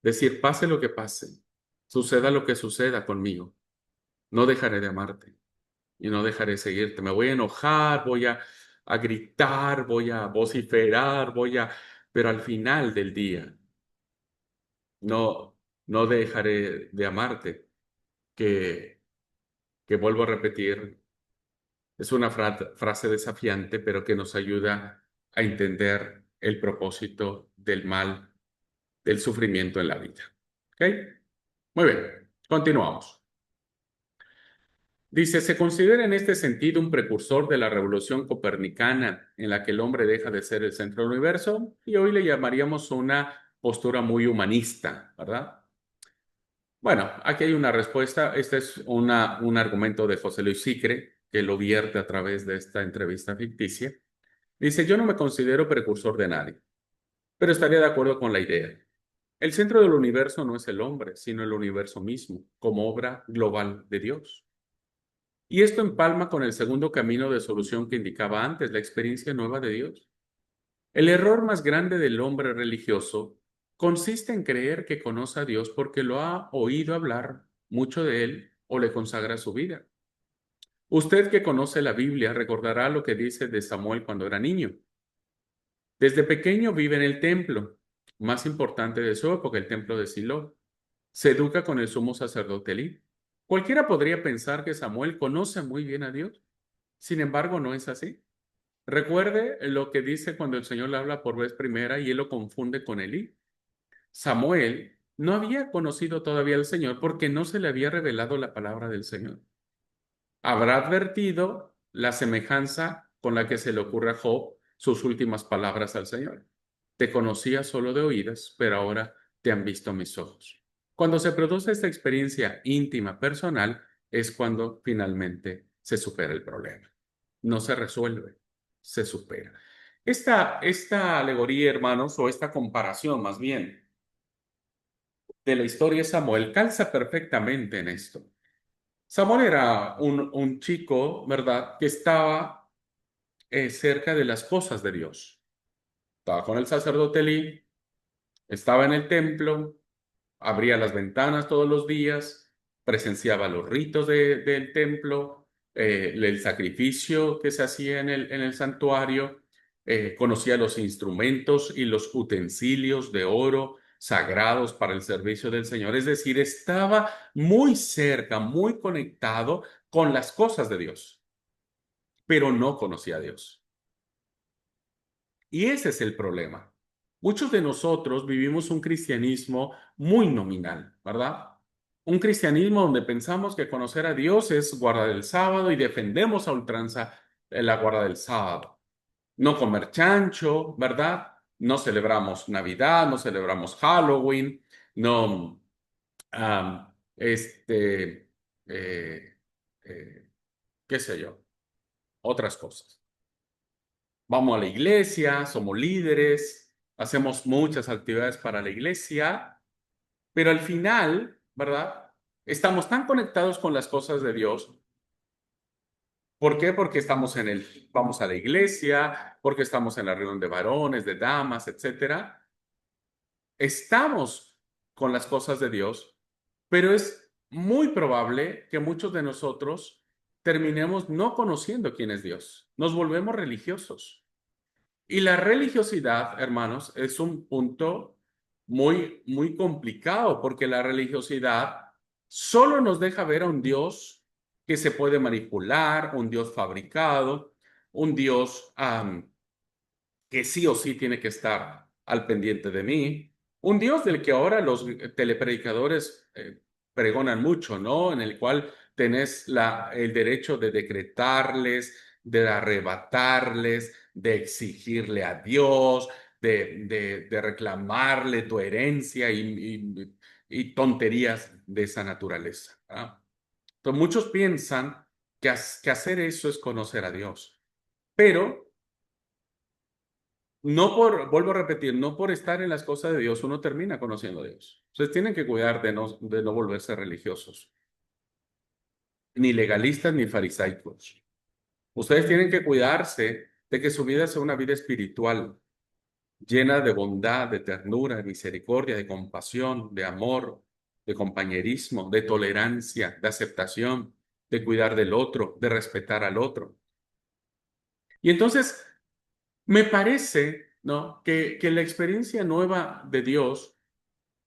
Decir, pase lo que pase, suceda lo que suceda conmigo, no dejaré de amarte. Y no dejaré de seguirte. Me voy a enojar, a gritar, voy a vociferar, pero al final del día no, no dejaré de amarte, que, que vuelvo a repetir, es una frase desafiante, pero que nos ayuda a entender el propósito del mal del sufrimiento en la vida. ¿Ok? Muy bien, continuamos. Dice, se considera en este sentido un precursor de la revolución copernicana en la que el hombre deja de ser el centro del universo y hoy le llamaríamos una postura muy humanista, ¿verdad? Bueno, aquí hay una respuesta. Este es un argumento de José Luis Sicre, que lo vierte a través de esta entrevista ficticia. Dice, yo no me considero precursor de nadie, pero estaría de acuerdo con la idea. El centro del universo no es el hombre, sino el universo mismo, como obra global de Dios. Y esto empalma con el segundo camino de solución que indicaba antes, la experiencia nueva de Dios. El error más grande del hombre religioso consiste en creer que conoce a Dios porque lo ha oído hablar mucho de él o le consagra su vida. Usted que conoce la Biblia recordará lo que dice de Samuel cuando era niño. Desde pequeño vive en el templo, más importante de su época, el templo de Silo. Se educa con el sumo sacerdote Elí. Cualquiera podría pensar que Samuel conoce muy bien a Dios. Sin embargo, no es así. Recuerde lo que dice cuando el Señor le habla por vez primera y él lo confunde con Elí. Samuel no había conocido todavía al Señor porque no se le había revelado la palabra del Señor. Habrá advertido la semejanza con la que se le ocurre a Job sus últimas palabras al Señor. Te conocía solo de oídas, pero ahora te han visto mis ojos. Cuando se produce esta experiencia íntima, personal, es cuando finalmente se supera el problema. No se resuelve, se supera. Esta alegoría, hermanos, o esta comparación más bien de la historia de Samuel calza perfectamente en esto. Samuel era un chico, ¿verdad?, que estaba cerca de las cosas de Dios. Estaba con el sacerdote Elí, estaba en el templo, abría las ventanas todos los días, presenciaba los ritos del templo, el sacrificio que se hacía en el santuario, conocía los instrumentos y los utensilios de oro sagrados para el servicio del Señor. Es decir, estaba muy cerca, muy conectado con las cosas de Dios, pero no conocía a Dios. Y ese es el problema. Muchos de nosotros vivimos un cristianismo muy nominal, ¿verdad? Un cristianismo donde pensamos que conocer a Dios es guardar el sábado y defendemos a ultranza la guarda del sábado. No comer chancho, ¿verdad? No celebramos Navidad, no celebramos Halloween, no, este, eh, eh, qué sé yo, otras cosas. Vamos a la iglesia, somos líderes, hacemos muchas actividades para la iglesia, pero al final, ¿verdad? Estamos tan conectados con las cosas de Dios. ¿Por qué? Porque vamos a la iglesia, porque estamos en la reunión de varones, de damas, etcétera. Estamos con las cosas de Dios, pero es muy probable que muchos de nosotros terminemos no conociendo quién es Dios. Nos volvemos religiosos. Y la religiosidad, hermanos, es un punto muy, muy complicado porque la religiosidad solo nos deja ver a un Dios que se puede manipular, un Dios fabricado, un Dios que sí o sí tiene que estar al pendiente de mí, un Dios del que ahora los telepredicadores pregonan mucho, ¿no? En el cual tenés el derecho de decretarles, de arrebatarles, de exigirle a Dios, de reclamarle tu herencia y tonterías de esa naturaleza, ¿verdad? Entonces muchos piensan que hacer eso es conocer a Dios, pero vuelvo a repetir, no por estar en las cosas de Dios uno termina conociendo a Dios. Ustedes tienen que cuidar de no volverse religiosos, ni legalistas ni farisaicos. Ustedes tienen que cuidarse de que su vida sea una vida espiritual, llena de bondad, de ternura, de misericordia, de compasión, de amor, de compañerismo, de tolerancia, de aceptación, de cuidar del otro, de respetar al otro. Y entonces, me parece, ¿no?, que la experiencia nueva de Dios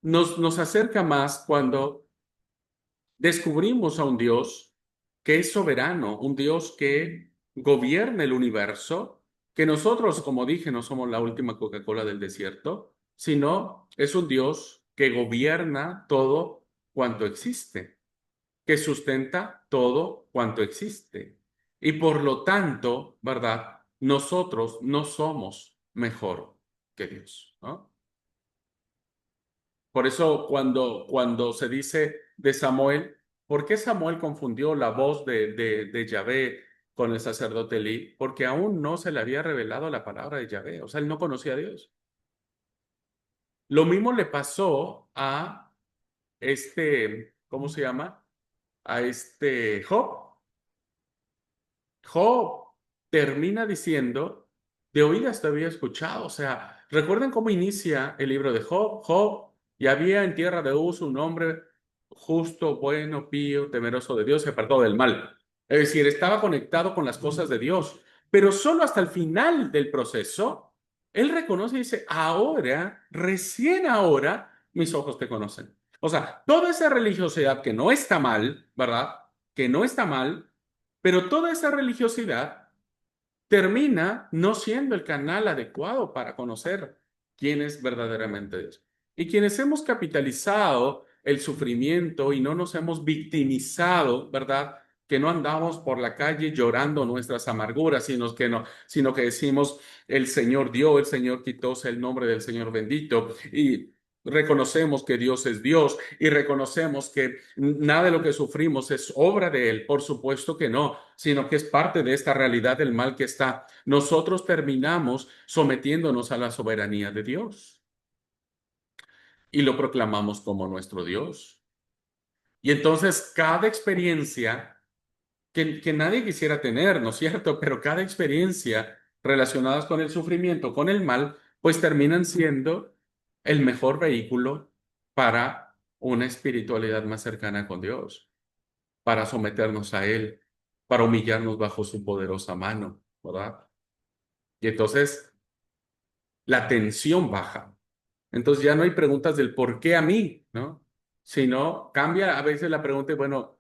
nos acerca más cuando descubrimos a un Dios que es soberano, un Dios que gobierna el universo, que nosotros, como dije, no somos la última Coca-Cola del desierto, sino es un Dios que gobierna todo cuanto existe, que sustenta todo cuanto existe. Y por lo tanto, ¿verdad? Nosotros no somos mejor que Dios, ¿no? Por eso cuando se dice de Samuel, ¿por qué Samuel confundió la voz de Yahvé con el sacerdote Elí? Porque aún no se le había revelado la palabra de Yahvé, o sea, él no conocía a Dios. Lo mismo le pasó a ¿cómo se llama? A Job. Job termina diciendo, de oídas te había escuchado. O sea, recuerden cómo inicia el libro de Job. Job, y había en tierra de Uz un hombre justo, bueno, pío, temeroso de Dios, se apartó del mal. Es decir, estaba conectado con las cosas de Dios, pero solo hasta el final del proceso, él reconoce y dice, ahora, recién ahora, mis ojos te conocen. O sea, toda esa religiosidad que no está mal, ¿verdad? Que no está mal, pero toda esa religiosidad termina no siendo el canal adecuado para conocer quién es verdaderamente Dios. Y quienes hemos capitalizado el sufrimiento y no nos hemos victimizado, ¿verdad? Que no andamos por la calle llorando nuestras amarguras, sino que decimos, el Señor dio, el Señor quitó, sea el nombre del Señor bendito. Y reconocemos que Dios es Dios y reconocemos que nada de lo que sufrimos es obra de Él. Por supuesto que no, sino que es parte de esta realidad del mal que está. Nosotros terminamos sometiéndonos a la soberanía de Dios y lo proclamamos como nuestro Dios. Y entonces cada experiencia que nadie quisiera tener, ¿no es cierto? Pero cada experiencia relacionadas con el sufrimiento, con el mal, pues terminan siendo el mejor vehículo para una espiritualidad más cercana con Dios, para someternos a Él, para humillarnos bajo su poderosa mano, ¿verdad? Y entonces la tensión baja. Entonces ya no hay preguntas del por qué a mí, ¿no? Sino cambia a veces la pregunta, bueno,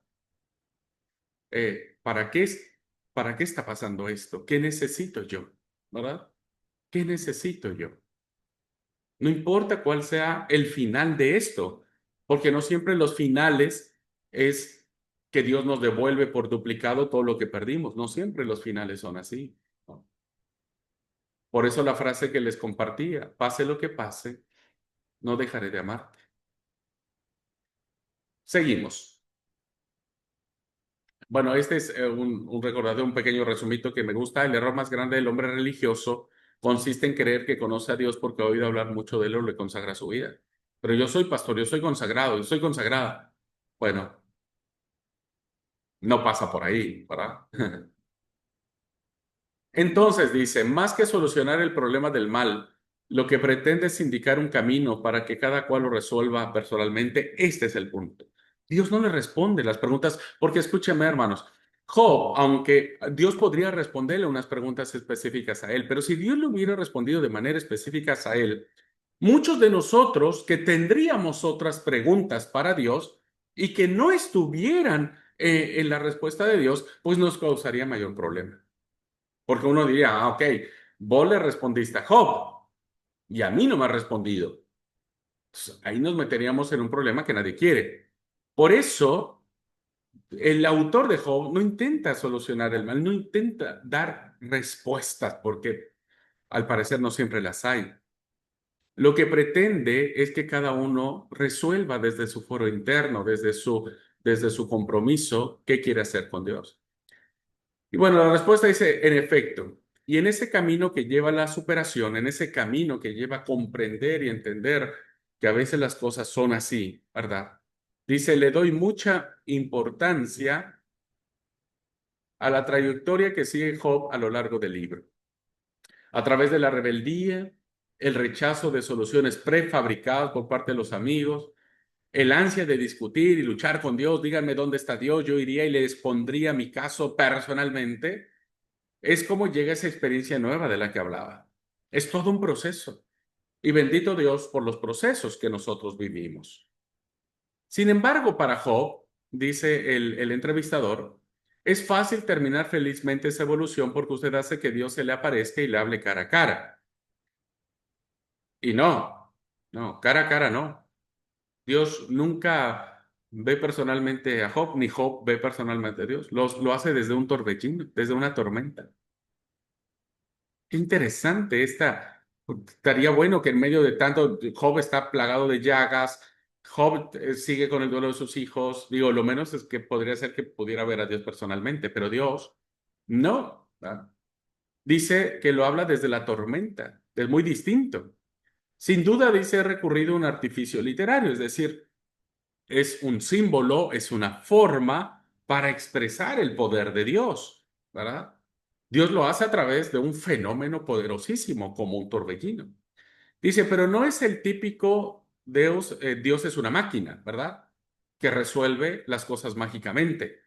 ¿para qué para qué está pasando esto? ¿Qué necesito yo? ¿Verdad? ¿Qué necesito yo? No importa cuál sea el final de esto, porque no siempre los finales es que Dios nos devuelve por duplicado todo lo que perdimos. No siempre los finales son así, ¿no? Por eso la frase que les compartía, pase lo que pase, no dejaré de amarte. Seguimos. Bueno, este es un recordatorio, un pequeño resumito que me gusta. El error más grande del hombre religioso consiste en creer que conoce a Dios porque ha oído hablar mucho de él o le consagra su vida. Pero yo soy pastor, yo soy consagrado, yo soy consagrada. Bueno, no pasa por ahí, ¿verdad? Entonces dice, más que solucionar el problema del mal, lo que pretende es indicar un camino para que cada cual lo resuelva personalmente. Este es el punto. Dios no le responde las preguntas, porque escúcheme, hermanos, Job, aunque Dios podría responderle unas preguntas específicas a él, pero si Dios le hubiera respondido de manera específica a él, muchos de nosotros que tendríamos otras preguntas para Dios y que no estuvieran en la respuesta de Dios, pues nos causaría mayor problema. Porque uno diría, ah, ok, vos le respondiste a Job y a mí no me ha respondido. Entonces, ahí nos meteríamos en un problema que nadie quiere. Por eso, el autor de Job no intenta solucionar el mal, no intenta dar respuestas, porque al parecer no siempre las hay. Lo que pretende es que cada uno resuelva desde su foro interno, desde su compromiso, qué quiere hacer con Dios. Y bueno, la respuesta dice, en efecto, y en ese camino que lleva a la superación, en ese camino que lleva a comprender y entender que a veces las cosas son así, ¿verdad? Dice, le doy mucha importancia a la trayectoria que sigue Job a lo largo del libro. A través de la rebeldía, el rechazo de soluciones prefabricadas por parte de los amigos, el ansia de discutir y luchar con Dios, díganme dónde está Dios, yo iría y le expondría mi caso personalmente. Es como llega esa experiencia nueva de la que hablaba. Es todo un proceso. Y bendito Dios por los procesos que nosotros vivimos. Sin embargo, para Job, dice el entrevistador, es fácil terminar felizmente esa evolución porque usted hace que Dios se le aparezca y le hable cara a cara. Y no. No, cara a cara no. Dios nunca ve personalmente a Job, ni Job ve personalmente a Dios. Lo hace desde un torbellino, desde una tormenta. Qué interesante esta. Estaría bueno que en medio de tanto, Job está plagado de llagas, Job sigue con el duelo de sus hijos. Digo, lo menos es que podría ser que pudiera ver a Dios personalmente, pero Dios no. Dice que lo habla desde la tormenta. Es muy distinto. Sin duda dice he recurrido a un artificio literario, es decir, es un símbolo, es una forma para expresar el poder de Dios, ¿verdad? Dios lo hace a través de un fenómeno poderosísimo como un torbellino. Dice, pero no es el típico Dios, Dios es una máquina, ¿verdad? Que resuelve las cosas mágicamente,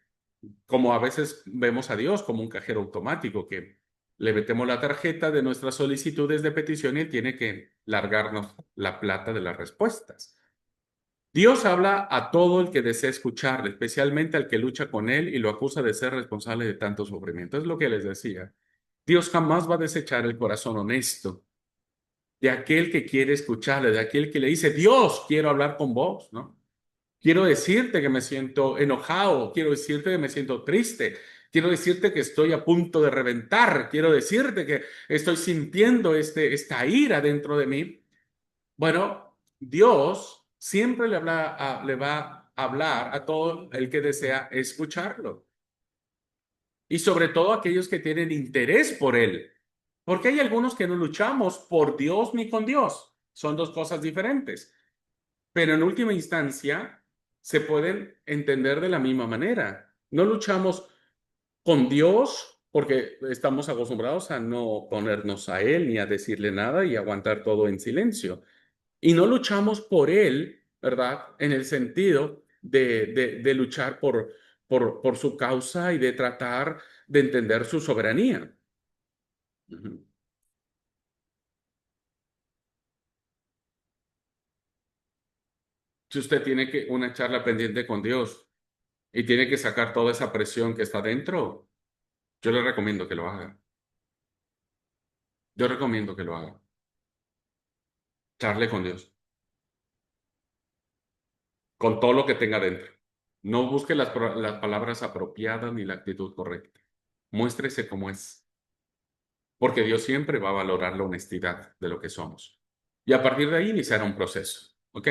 como a veces vemos a Dios como un cajero automático que le metemos la tarjeta de nuestras solicitudes de petición y él tiene que largarnos la plata de las respuestas. Dios habla a todo el que desea escucharle, especialmente al que lucha con él y lo acusa de ser responsable de tanto sufrimiento. Es lo que les decía. Dios jamás va a desechar el corazón honesto de aquel que quiere escucharle, de aquel que le dice, Dios, quiero hablar con vos, ¿no? Quiero decirte que me siento enojado, quiero decirte que me siento triste, quiero decirte que estoy a punto de reventar, quiero decirte que estoy sintiendo esta ira dentro de mí. Bueno, Dios siempre le va a hablar a todo el que desea escucharlo y sobre todo a aquellos que tienen interés por él, porque hay algunos que no luchamos por Dios ni con Dios, son dos cosas diferentes, pero en última instancia se pueden entender de la misma manera. No luchamos con Dios porque estamos acostumbrados a no ponernos a Él ni a decirle nada y aguantar todo en silencio. Y no luchamos por Él, ¿verdad? En el sentido de luchar por su causa y de tratar de entender su soberanía. Ujú. Si usted tiene que una charla pendiente con Dios y tiene que sacar toda esa presión que está dentro, yo le recomiendo que lo haga. Yo recomiendo que lo haga. Charle con Dios, con todo lo que tenga dentro. No busque las palabras apropiadas ni la actitud correcta. Muéstrese como es, porque Dios siempre va a valorar la honestidad de lo que somos. Y a partir de ahí iniciará un proceso, ¿ok?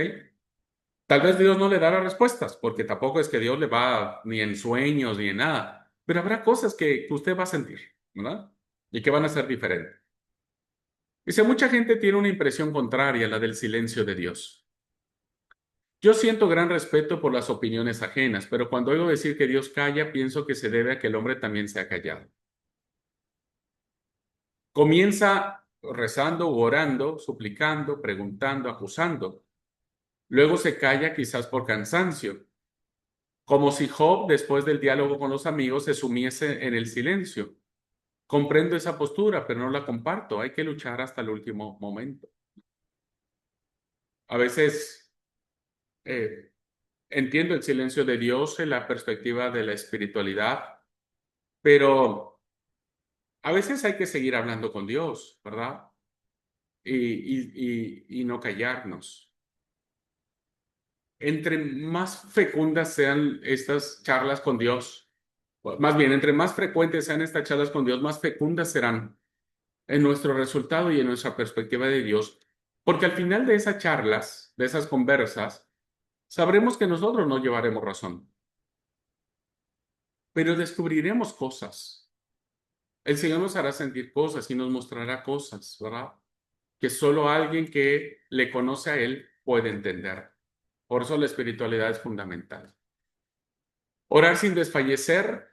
Tal vez Dios no le dará respuestas, porque tampoco es que Dios le va ni en sueños ni en nada, pero habrá cosas que usted va a sentir, ¿verdad? Y que van a ser diferentes. Dice, mucha gente tiene una impresión contraria a la del silencio de Dios. Yo siento gran respeto por las opiniones ajenas, pero cuando oigo decir que Dios calla, pienso que se debe a que el hombre también se ha callado. Comienza rezando, orando, suplicando, preguntando, acusando. Luego se calla quizás por cansancio, como si Job, después del diálogo con los amigos, se sumiese en el silencio. Comprendo esa postura, pero no la comparto. Hay que luchar hasta el último momento. A veces eh, entiendo el silencio de Dios en la perspectiva de la espiritualidad, pero a veces hay que seguir hablando con Dios, ¿verdad? Y no callarnos. Entre más fecundas sean estas charlas con Dios, o más bien, entre más frecuentes sean estas charlas con Dios, más fecundas serán en nuestro resultado y en nuestra perspectiva de Dios, porque al final de esas charlas, de esas conversas, sabremos que nosotros no llevaremos razón, pero descubriremos cosas. El Señor nos hará sentir cosas y nos mostrará cosas, ¿verdad? Que solo alguien que le conoce a Él puede entender. Por eso la espiritualidad es fundamental. Orar sin desfallecer.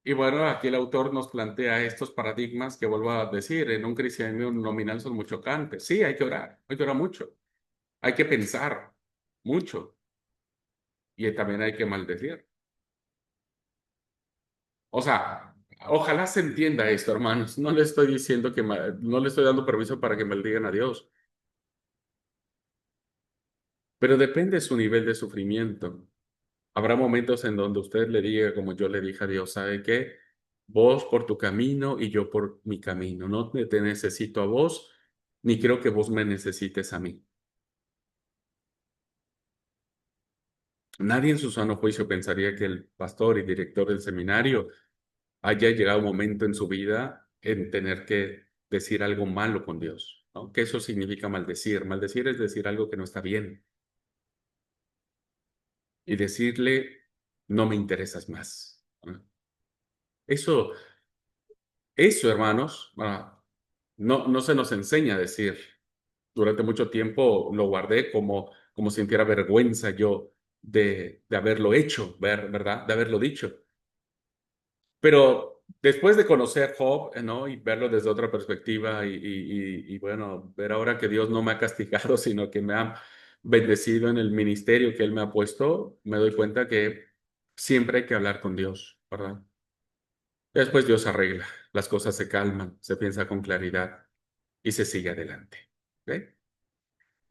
Y bueno, aquí el autor nos plantea estos paradigmas que vuelvo a decir, en un cristianismo nominal son muy chocantes. Sí, hay que orar mucho, hay que pensar mucho y también hay que maldecir. O sea, ojalá se entienda esto, hermanos. No le estoy diciendo no le estoy dando permiso para que maldigan a Dios, pero depende de su nivel de sufrimiento. Habrá momentos en donde usted le diga, como yo le dije a Dios, ¿sabe qué? Vos por tu camino y yo por mi camino. No te necesito a vos, ni creo que vos me necesites a mí. Nadie en su sano juicio pensaría que el pastor y director del seminario haya llegado un momento en su vida en tener que decir algo malo con Dios, ¿no? Que eso significa maldecir. Maldecir es decir algo que no está bien y decirle, no me interesas más, ¿no? Eso, eso, hermanos, no se nos enseña a decir. Durante mucho tiempo lo guardé como sintiera vergüenza yo de haberlo hecho, ¿verdad? De haberlo dicho. Pero después de conocer Job, ¿no? Y verlo desde otra perspectiva y bueno, ver ahora que Dios no me ha castigado, sino que me ha bendecido en el ministerio que Él me ha puesto, me doy cuenta que siempre hay que hablar con Dios, ¿verdad? Después Dios arregla, las cosas se calman, se piensa con claridad y se sigue adelante. ¿Ok?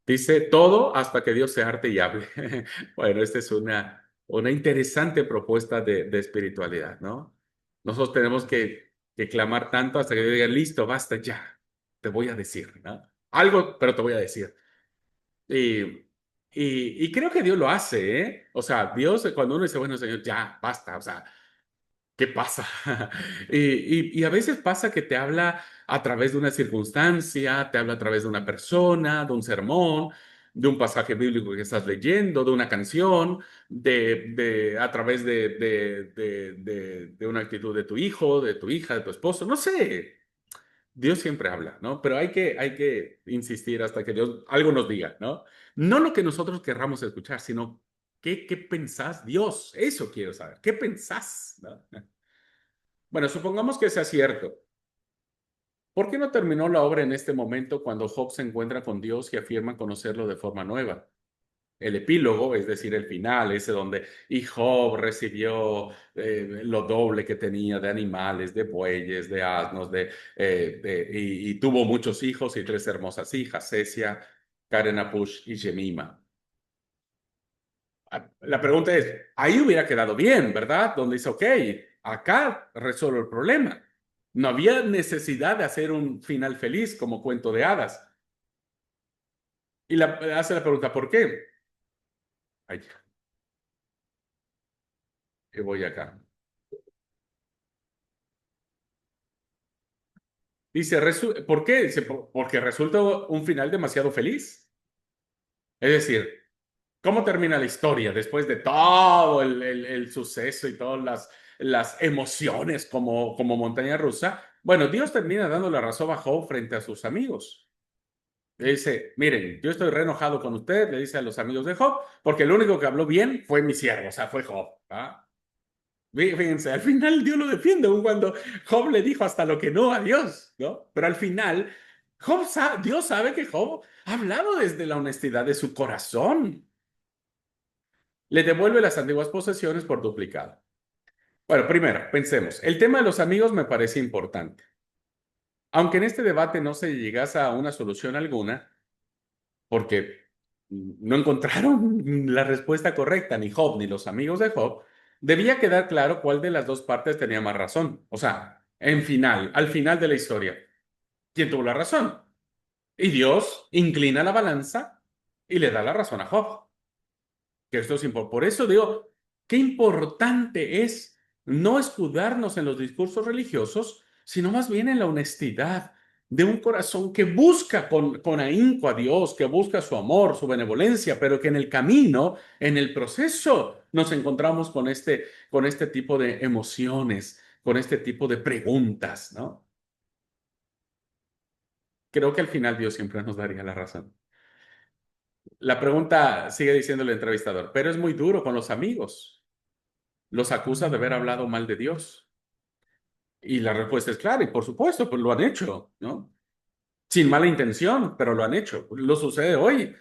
Dice todo hasta que Dios se harte y hable. Bueno, esta es una interesante propuesta de espiritualidad, ¿no? Nosotros tenemos que clamar tanto hasta que Dios diga, listo, basta ya, te voy a decir, ¿no? Algo, pero te voy a decir. Y, y creo que Dios lo hace, ¿eh? O sea, Dios, cuando uno dice, bueno, Señor, ya, basta, o sea, ¿qué pasa? Y a veces pasa que te habla a través de una circunstancia, te habla a través de una persona, de un sermón, de un pasaje bíblico que estás leyendo, de una canción, a través de una actitud de tu hijo, de tu hija, de tu esposo, no sé. Dios siempre habla, ¿no? Pero hay que insistir hasta que Dios algo nos diga, ¿no? No lo que nosotros querramos escuchar, sino qué pensás, Dios, eso quiero saber, ¿qué pensás? ¿No? Bueno, supongamos que sea cierto. ¿Por qué no terminó la obra en este momento cuando Job se encuentra con Dios y afirma conocerlo de forma nueva? El epílogo, es decir, el final, ese donde y Job recibió lo doble que tenía de animales, de bueyes, de asnos, y tuvo muchos hijos y tres hermosas hijas, Sesia, Karen Apush y Jemima. La pregunta es, ahí hubiera quedado bien, ¿verdad? Donde dice, ok, acá resuelvo el problema. No había necesidad de hacer un final feliz como cuento de hadas. Y hace la pregunta, ¿por qué? Ay, que voy acá. Dice, ¿por qué? Dice, porque resulta un final demasiado feliz. Es decir, ¿cómo termina la historia después de todo el suceso y todas las emociones como montaña rusa? Bueno, Dios termina dando la razón a Job frente a sus amigos. Le dice, miren, yo estoy re enojado con usted, le dice a los amigos de Job, porque el único que habló bien fue mi siervo, o sea, fue Job. ¿Ah? Fíjense, al final Dios lo defiende, aun cuando Job le dijo hasta lo que no a Dios, ¿no? Pero al final, Dios sabe que Job ha hablado desde la honestidad de su corazón. Le devuelve las antiguas posesiones por duplicado. Bueno, primero, pensemos, el tema de los amigos me parece importante. Aunque en este debate no se llegase a una solución alguna, porque no encontraron la respuesta correcta, ni Job ni los amigos de Job, debía quedar claro cuál de las dos partes tenía más razón. O sea, al final de la historia, ¿quién tuvo la razón? Y Dios inclina la balanza y le da la razón a Job. Que esto es importante. Por eso digo, qué importante es no escudarnos en los discursos religiosos, sino más bien en la honestidad de un corazón que busca con ahínco a Dios, que busca su amor, su benevolencia, pero que en el camino, en el proceso, nos encontramos con este tipo de emociones, con este tipo de preguntas, ¿no? Creo que al final Dios siempre nos daría la razón. La pregunta sigue diciendo el entrevistador, pero es muy duro con los amigos. Los acusa de haber hablado mal de Dios. Y la respuesta es clara, y por supuesto, pues lo han hecho, ¿no? Sin mala intención, pero lo han hecho. Lo sucede hoy.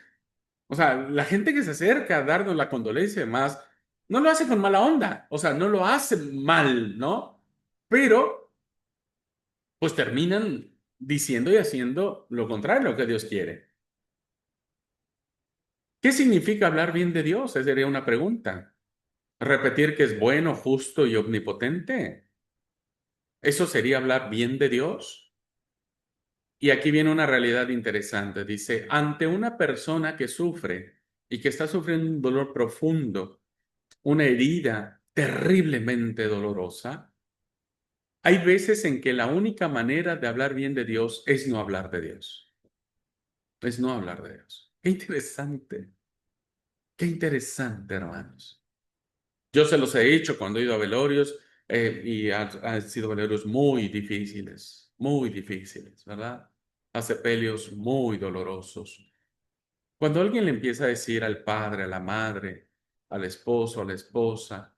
O sea, la gente que se acerca a darnos la condolencia y demás, no lo hace con mala onda, o sea, no lo hace mal, ¿no? Pero, pues terminan diciendo y haciendo lo contrario a lo que Dios quiere. ¿Qué significa hablar bien de Dios? Esa sería una pregunta. ¿Repetir que es bueno, justo y omnipotente? ¿Eso sería hablar bien de Dios? Y aquí viene una realidad interesante. Dice, ante una persona que sufre y que está sufriendo un dolor profundo una herida terriblemente dolorosa, hay veces en que la única manera de hablar bien de Dios es no hablar de Dios. Es no hablar de Dios. Qué interesante, hermanos. Yo se los he dicho cuando he ido a velorios y han sido velorios muy difíciles, ¿verdad? A sepelios muy dolorosos. Cuando alguien le empieza a decir al padre, a la madre, al esposo, a la esposa,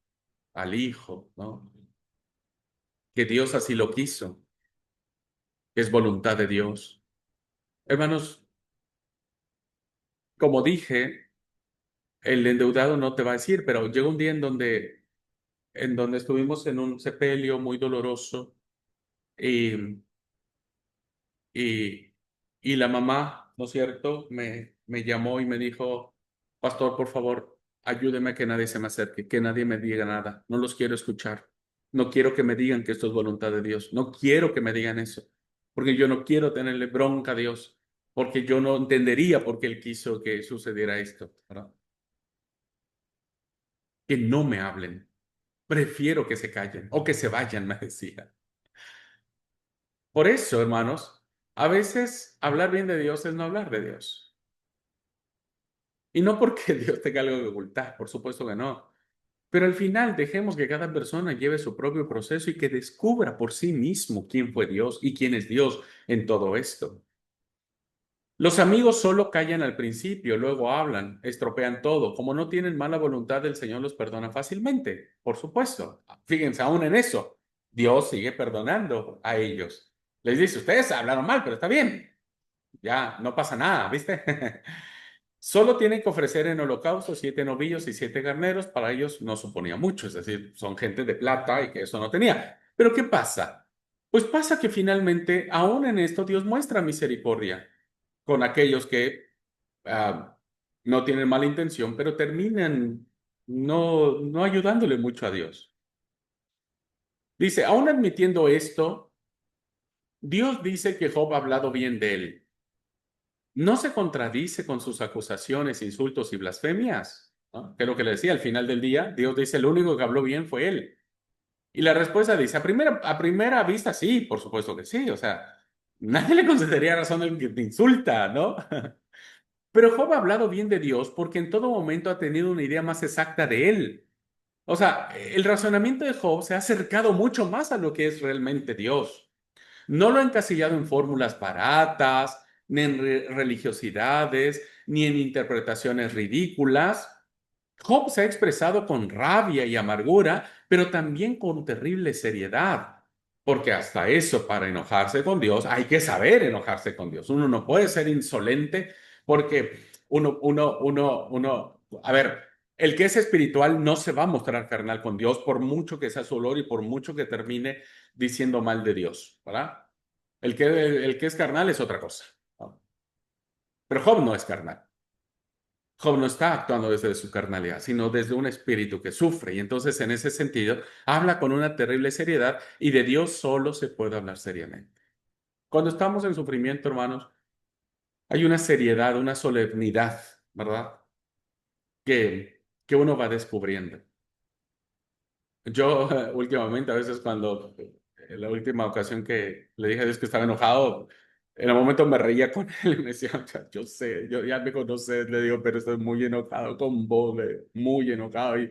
al hijo, ¿no? Que Dios así lo quiso, que es voluntad de Dios. Hermanos, como dije, el endeudado no te va a decir, pero llegó un día en donde estuvimos en un sepelio muy doloroso y, y, y la mamá, ¿no es cierto?, me llamó y me dijo, pastor, por favor, ayúdeme a que nadie se me acerque, que nadie me diga nada, no los quiero escuchar, no quiero que me digan que esto es voluntad de Dios, no quiero que me digan eso, porque yo no quiero tenerle bronca a Dios, porque yo no entendería por qué Él quiso que sucediera esto, ¿verdad? Que no me hablen, prefiero que se callen o que se vayan, me decía. Por eso, hermanos, a veces hablar bien de Dios es no hablar de Dios. Y no porque Dios tenga algo que ocultar, por supuesto que no. Pero al final dejemos que cada persona lleve su propio proceso y que descubra por sí mismo quién fue Dios y quién es Dios en todo esto. Los amigos solo callan al principio, luego hablan, estropean todo. Como no tienen mala voluntad, el Señor los perdona fácilmente, por supuesto. Fíjense, aún en eso, Dios sigue perdonando a ellos. Les dice, ustedes hablaron mal, pero está bien. Ya, no pasa nada, ¿viste? Solo tienen que ofrecer en holocausto 7 novillos y 7 carneros. Para ellos no suponía mucho, es decir, son gente de plata y que eso no tenía. Pero ¿qué pasa? Pues pasa que finalmente, aún en esto, Dios muestra misericordia con aquellos que ah, no tienen mala intención, pero terminan no ayudándole mucho a Dios. Dice, aún admitiendo esto, Dios dice que Job ha hablado bien de él. No se contradice con sus acusaciones, insultos y blasfemias, ¿no? Que es lo que le decía al final del día. Dios dice, el único que habló bien fue él. Y la respuesta dice, a primera vista, sí, por supuesto que sí. O sea, nadie le concedería razón al que te insulta, ¿no? Pero Job ha hablado bien de Dios porque en todo momento ha tenido una idea más exacta de él. O sea, el razonamiento de Job se ha acercado mucho más a lo que es realmente Dios. No lo ha encasillado en fórmulas baratas, ni en religiosidades, ni en interpretaciones ridículas. Job se ha expresado con rabia y amargura, pero también con terrible seriedad, porque hasta eso, para enojarse con Dios, hay que saber enojarse con Dios. Uno no puede ser insolente porque a ver, el que es espiritual no se va a mostrar carnal con Dios por mucho que sea su olor y por mucho que termine diciendo mal de Dios, ¿verdad? El que es carnal es otra cosa, ¿no? Pero Job no es carnal. Job no está actuando desde su carnalidad, sino desde un espíritu que sufre. Y entonces, en ese sentido, habla con una terrible seriedad y de Dios solo se puede hablar seriamente. Cuando estamos en sufrimiento, hermanos, hay una seriedad, una solemnidad, ¿verdad? Que uno va descubriendo. Yo últimamente, a veces cuando, en la última ocasión que le dije a Dios que estaba enojado, en el momento me reía con él y me decía, yo sé, yo ya me conoces, le digo, pero estoy muy enojado con vos, muy enojado. Y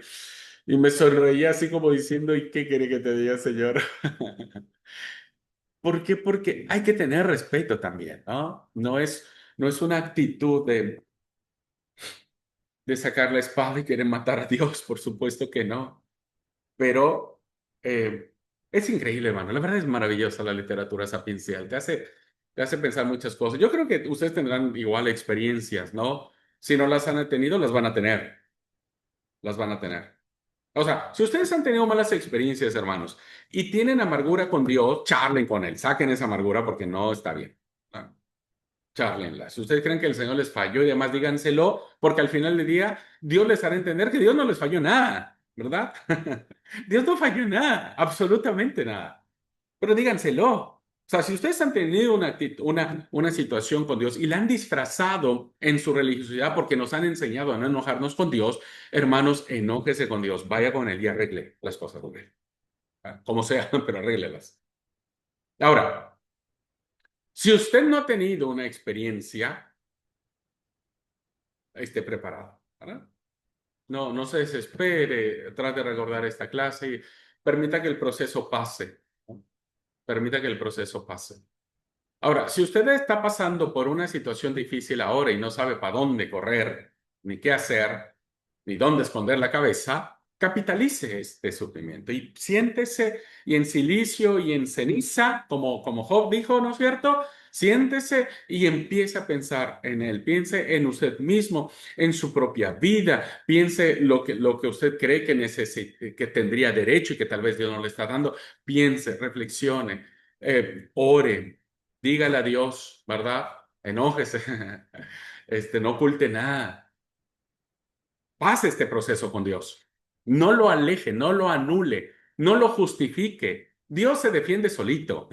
me sonreía así como diciendo, ¿y qué quiere que te diga, Señor? ¿Por qué? Porque hay que tener respeto también, ¿no? No es una actitud de sacar la espada y querer matar a Dios, por supuesto que no. Pero es increíble, hermano. La verdad es maravillosa la literatura sapiencial. Te hace pensar muchas cosas. Yo creo que ustedes tendrán igual experiencias, ¿no? Si no las han tenido, las van a tener. Las van a tener. O sea, si ustedes han tenido malas experiencias, hermanos, y tienen amargura con Dios, charlen con Él. Saquen esa amargura porque no está bien. ¿No? Chárlenla. Si ustedes creen que el Señor les falló y demás, díganselo, porque al final del día Dios les hará entender que Dios no les falló nada, ¿verdad? Dios no falló nada, absolutamente nada. Pero díganselo. O sea, si ustedes han tenido una situación con Dios y la han disfrazado en su religiosidad porque nos han enseñado a no enojarnos con Dios, hermanos, enójese con Dios, vaya con Él y arregle las cosas con Él. Como sea, pero arréglelas. Ahora, si usted no ha tenido una experiencia, esté preparado, ¿verdad? No, no se desespere, trate de recordar esta clase y permita que el proceso pase, ¿no? Permita que el proceso pase. Ahora, si usted está pasando por una situación difícil ahora y no sabe para dónde correr, ni qué hacer, ni dónde esconder la cabeza, capitalice este sufrimiento y siéntese y en silicio y en ceniza, como Job dijo, ¿no es cierto? Siéntese y empiece a pensar en él, piense en usted mismo, en su propia vida, piense lo que usted cree que necesite, que tendría derecho y que tal vez Dios no le está dando, piense, reflexione, ore. Dígale a Dios, ¿verdad? Enójese, no oculte nada. Pase este proceso con Dios. No lo aleje, no lo anule, no lo justifique. Dios se defiende solito.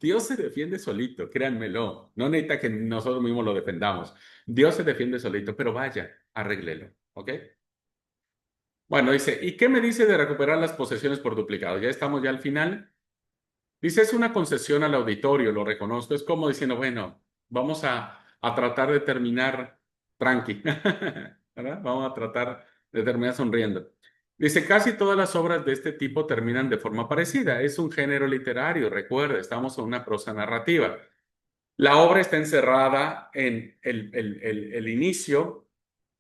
Dios se defiende solito, créanmelo. No necesita que nosotros mismos lo defendamos. Dios se defiende solito, pero vaya, arréglelo, ¿ok? Bueno, dice, ¿y qué me dice de recuperar las posesiones por duplicado? Ya estamos ya al final. Dice, es una concesión al auditorio, lo reconozco. Es como diciendo, bueno, vamos a tratar de terminar tranqui, ¿verdad? Vamos a tratar de terminar sonriendo. Dice, casi todas las obras de este tipo terminan de forma parecida. Es un género literario, recuerda, estamos en una prosa narrativa. La obra está encerrada en el inicio,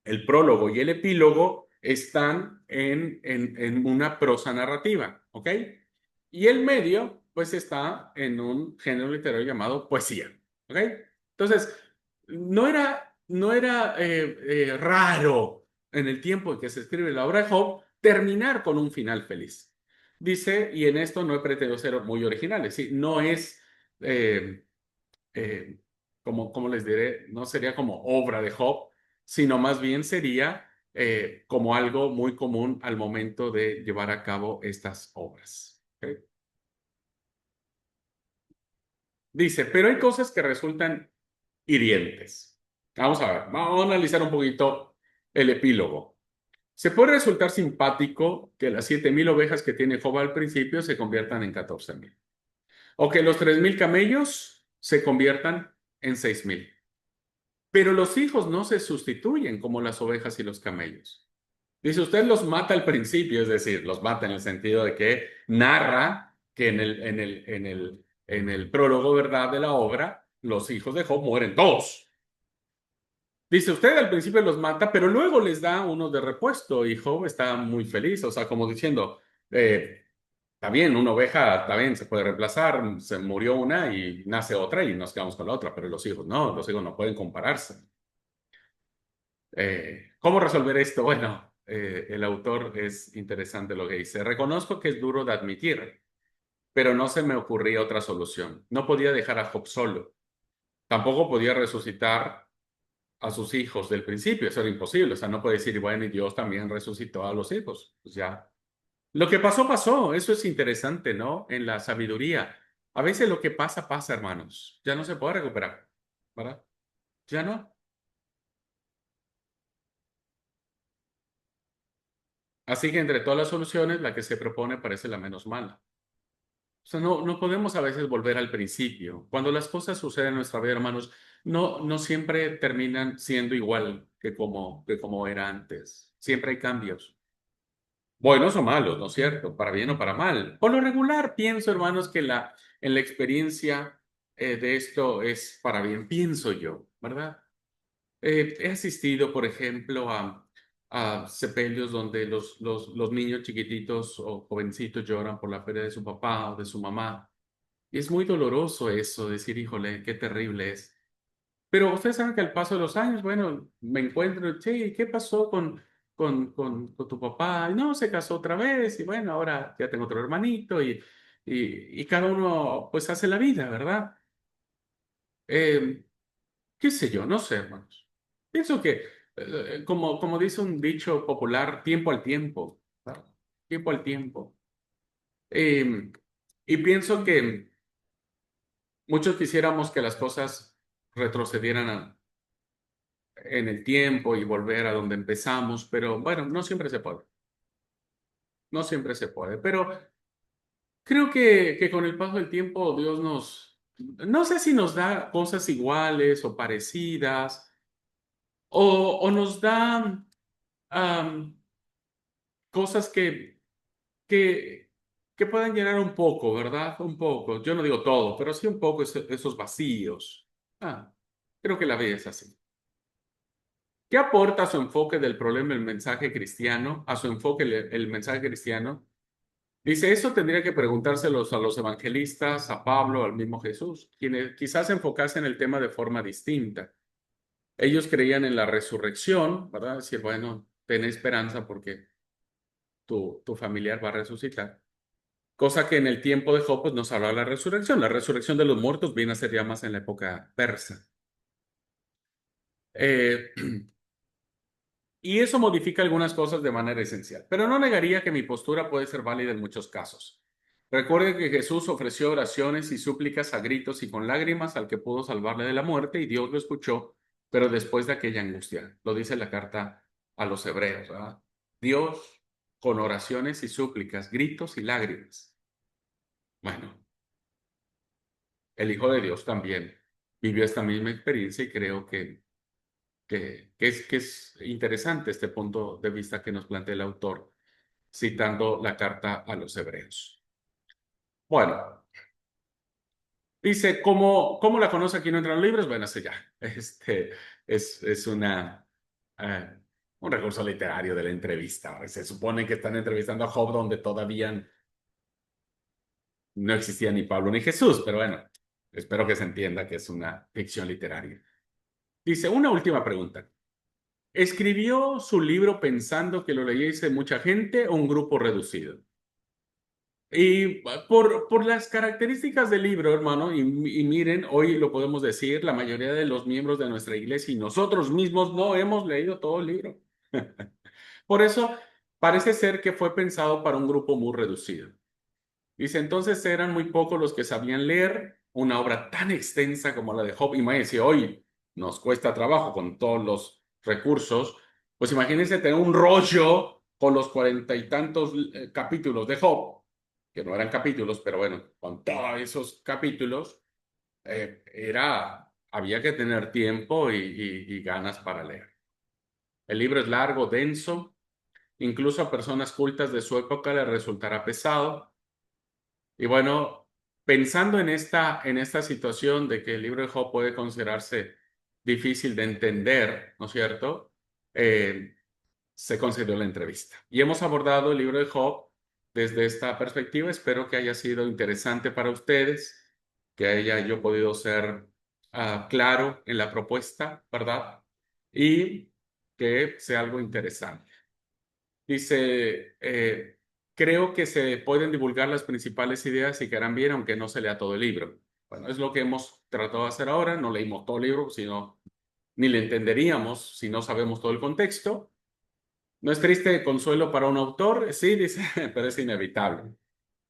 el prólogo y el epílogo están en una prosa narrativa, ¿ok? Y el medio, pues está en un género literario llamado poesía, ¿ok? Entonces, no era raro en el tiempo en que se escribe la obra de Job terminar con un final feliz. Dice, y en esto no he pretendido ser muy originales, ¿sí? No es... eh, eh, como les diré, no sería como obra de Job, sino más bien sería como algo muy común al momento de llevar a cabo estas obras. ¿Ok? Dice, pero hay cosas que resultan hirientes. Vamos a ver, vamos a analizar un poquito el epílogo. Se puede resultar simpático que las 7,000 ovejas que tiene Job al principio se conviertan en 14,000. O que los 3,000 camellos se conviertan en 6,000. Pero los hijos no se sustituyen como las ovejas y los camellos. Dice, usted los mata al principio, es decir, los mata en el sentido de que narra que en el prólogo, ¿verdad?, de la obra, los hijos de Job mueren todos. Dice, usted al principio los mata, pero luego les da unos de repuesto y Job está muy feliz, o sea, como diciendo, está bien, una oveja, está bien, se puede reemplazar, se murió una y nace otra y nos quedamos con la otra, pero los hijos no pueden compararse. ¿Cómo resolver esto? Bueno, el autor es interesante lo que dice. Reconozco que es duro de admitir, pero no se me ocurría otra solución. No podía dejar a Job solo. Tampoco podía resucitar a sus hijos del principio. Eso era imposible. O sea, no puede decir, bueno, y Dios también resucitó a los hijos. Pues ya. Lo que pasó, pasó. Eso es interesante, ¿no? En la sabiduría. A veces lo que pasa, pasa, hermanos. Ya no se puede recuperar, ¿verdad? Ya no. Así que entre todas las soluciones, la que se propone parece la menos mala. O sea, no podemos a veces volver al principio. Cuando las cosas suceden en nuestra vida, hermanos, no siempre terminan siendo igual que como era antes. Siempre hay cambios. Buenos o malos, ¿no es cierto? Para bien o para mal. Por lo regular, pienso, hermanos, que en la experiencia de esto es para bien, pienso yo, ¿verdad? He asistido, por ejemplo, a sepelios donde los niños chiquititos o jovencitos lloran por la pérdida de su papá o de su mamá. Y es muy doloroso eso, decir, híjole, qué terrible es. Pero ustedes saben que al paso de los años, bueno, me encuentro, sí, ¿qué pasó con tu papá? Y no, se casó otra vez y bueno, ahora ya tengo otro hermanito y cada uno pues hace la vida, ¿verdad? Eh, qué sé yo, no sé, hermanos. Pienso que, como dice un dicho popular, tiempo al tiempo, ¿verdad? Tiempo al tiempo. Eh, y pienso que Muchos quisiéramos que las cosas retrocedieran en el tiempo y volver a donde empezamos, pero bueno, no siempre se puede. No siempre se puede. Pero creo que con el paso del tiempo Dios no sé si nos da cosas iguales o parecidas, o nos da am, cosas que, que puedan llenar un poco, ¿verdad? Un poco. Yo no digo todo, pero sí un poco esos vacíos. Ah, creo que la vida es así. ¿Qué aporta a su enfoque del problema el mensaje cristiano? A su enfoque el mensaje cristiano. Dice, eso tendría que preguntárselos a los evangelistas, a Pablo, al mismo Jesús, quienes quizás se enfocasen el tema de forma distinta. Ellos creían en la resurrección, ¿verdad? Decir, bueno, ten esperanza porque tu familiar va a resucitar. Cosa que en el tiempo de Job pues, nos habla de la resurrección. La resurrección de los muertos viene a ser ya más en la época persa. Eh, y eso modifica algunas cosas de manera esencial. Pero no negaría que mi postura puede ser válida en muchos casos. Recuerde que Jesús ofreció oraciones y súplicas a gritos y con lágrimas al que pudo salvarle de la muerte y Dios lo escuchó, pero después de aquella angustia. Lo dice la carta a los hebreos, ¿verdad? Dios con oraciones y súplicas, gritos y lágrimas. Bueno, el Hijo de Dios también vivió esta misma experiencia y creo que es interesante este punto de vista que nos plantea el autor, citando la carta a los hebreos. Bueno, dice, ¿cómo la conoce aquí no entran los libros? Bueno, eso ya, es eh, un recurso literario de la entrevista. Se supone que están entrevistando a Job donde todavía no existía ni Pablo ni Jesús, pero bueno, espero que se entienda que es una ficción literaria. Dice, una última pregunta. ¿Escribió su libro pensando que lo leyese mucha gente o un grupo reducido? Y por las características del libro, hermano, y miren, hoy lo podemos decir, la mayoría de los miembros de nuestra iglesia y nosotros mismos no hemos leído todo el libro. Por eso parece ser que fue pensado para un grupo muy reducido. Dice, entonces eran muy pocos los que sabían leer una obra tan extensa como la de Job. Imagínense, hoy nos cuesta trabajo con todos los recursos. Pues imagínense tener un rollo con los 40 y tantos capítulos de Job, que no eran capítulos, pero bueno, con todos esos capítulos, había que tener tiempo y ganas para leer. El libro es largo, denso, incluso a personas cultas de su época les resultará pesado. Y bueno, pensando en esta situación de que el libro de Job puede considerarse difícil de entender, ¿no es cierto? Eh, Se concedió la entrevista. Y hemos abordado el libro de Job desde esta perspectiva. Espero que haya sido interesante para ustedes, que haya yo podido ser claro en la propuesta, ¿verdad? Y que sea algo interesante. Dice, creo que se pueden divulgar las principales ideas y que harán bien aunque no se lea todo el libro. Bueno, es lo que hemos tratado de hacer ahora. No leímos todo el libro, sino ni le entenderíamos si no sabemos todo el contexto. ¿No es triste consuelo para un autor? Sí, dice, pero es inevitable.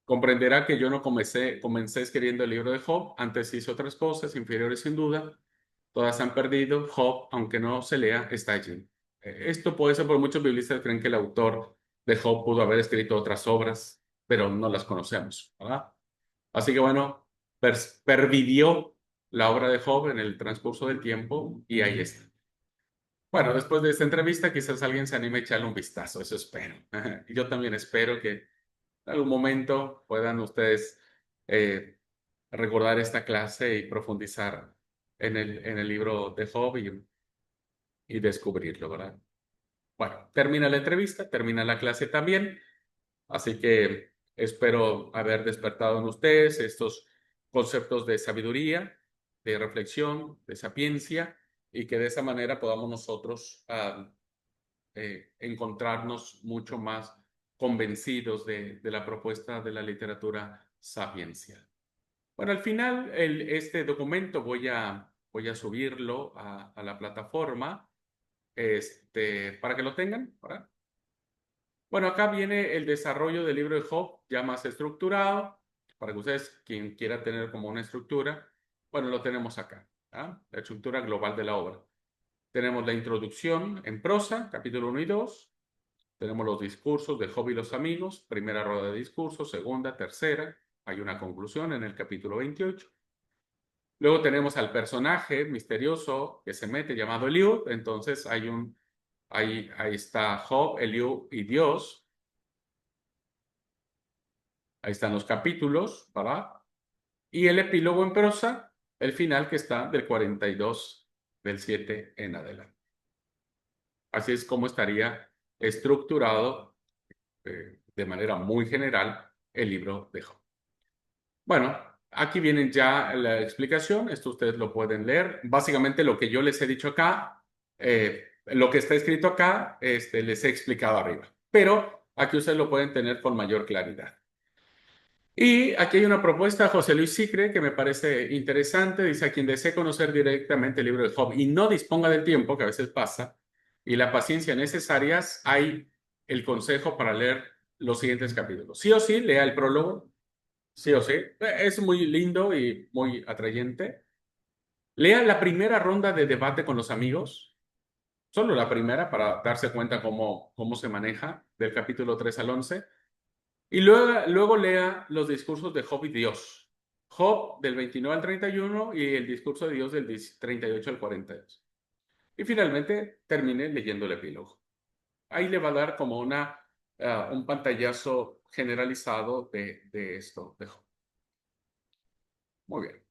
Comprenderá que yo no comencé escribiendo el libro de Job, antes hice otras cosas inferiores sin duda, todas se han perdido, Job, aunque no se lea, está allí. Esto puede ser por muchos biblistas creen que el autor de Job pudo haber escrito otras obras, pero no las conocemos, ¿verdad? Así que bueno, pervivió la obra de Job en el transcurso del tiempo y ahí está. Bueno, después de esta entrevista quizás alguien se anime a echarle un vistazo, eso espero. Y yo también espero que en algún momento puedan ustedes eh, recordar esta clase y profundizar en el libro de Job y descubrirlo, ¿verdad? Bueno, termina la entrevista, termina la clase también, así que espero haber despertado en ustedes estos conceptos de sabiduría, de reflexión, de sapiencia, y que de esa manera podamos nosotros encontrarnos mucho más convencidos de la propuesta de la literatura sapiencial. Bueno, al final este documento voy a subirlo a la plataforma para que lo tengan, ¿verdad? Bueno, acá viene el desarrollo del libro de Job ya más estructurado, para que ustedes, quien quiera tener como una estructura. Bueno, lo tenemos acá, ¿ah? La estructura global de la obra. Tenemos la introducción en prosa, capítulo 1 y 2. Tenemos los discursos de Job y los amigos, primera rueda de discursos, segunda, tercera. Hay una conclusión en el capítulo 28. Luego tenemos al personaje misterioso que se mete llamado Eliud. Entonces ahí está Job, Eliud y Dios. Ahí están los capítulos, ¿verdad? Y el epílogo en prosa, el final que está del 42, del 7 en adelante. Así es como estaría estructurado de manera muy general el libro de Job. Bueno, aquí viene ya la explicación. Esto ustedes lo pueden leer. Básicamente lo que yo les he dicho acá, lo que está escrito acá, les he explicado arriba. Pero aquí ustedes lo pueden tener con mayor claridad. Y aquí hay una propuesta, José Luis Sicre, que me parece interesante. Dice: a quien desee conocer directamente el libro de Job y no disponga del tiempo, que a veces pasa, y la paciencia necesarias, hay el consejo para leer los siguientes capítulos. Sí o sí, lea el prólogo. Sí o sí. Es muy lindo y muy atrayente. Lea la primera ronda de debate con los amigos. Solo la primera para darse cuenta cómo se maneja del capítulo 3 al 11. Y luego lea los discursos de Job y Dios. Job del 29 al 31 y el discurso de Dios del 38 al 42. Y finalmente termine leyendo el epílogo. Ahí le va a dar como un pantallazo generalizado de esto de Job. Muy bien.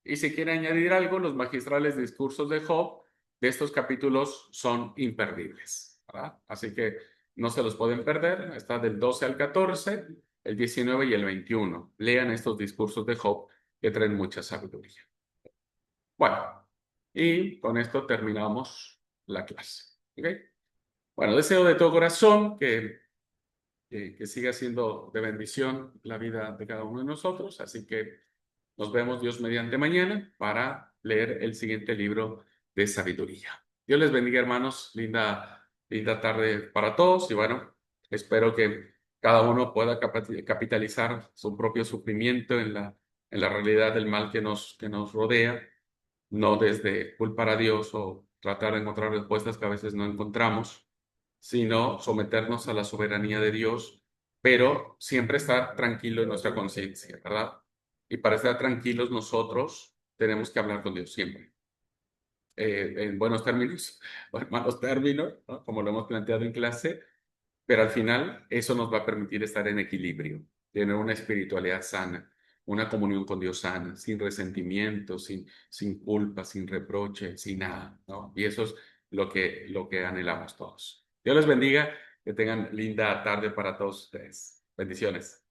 Y si quiere añadir algo, los magistrales discursos de Job de estos capítulos son imperdibles, ¿verdad? Así que no se los pueden perder. Está del 12 al 14, el 19 y el 21. Lean estos discursos de Job que traen mucha sabiduría. Bueno, y con esto terminamos la clase. ¿Ok? Bueno, deseo de todo corazón que siga siendo de bendición la vida de cada uno de nosotros. Así que nos vemos Dios mediante mañana para leer el siguiente libro de sabiduría. Dios les bendiga, hermanos. Linda tarde para todos. Y bueno, espero que cada uno pueda capitalizar su propio sufrimiento en la realidad del mal que nos rodea, no desde culpar a Dios o tratar de encontrar respuestas que a veces no encontramos, sino someternos a la soberanía de Dios, pero siempre estar tranquilo en nuestra conciencia, ¿verdad? Y para estar tranquilos nosotros tenemos que hablar con Dios siempre, en buenos términos o en malos términos, ¿no? Como lo hemos planteado en clase, pero al final eso nos va a permitir estar en equilibrio, tener una espiritualidad sana, una comunión con Dios sana, sin resentimiento, sin culpa, sin reproche, sin nada, ¿no? Y eso es lo que anhelamos todos. Dios les bendiga, que tengan linda tarde para todos ustedes. Bendiciones.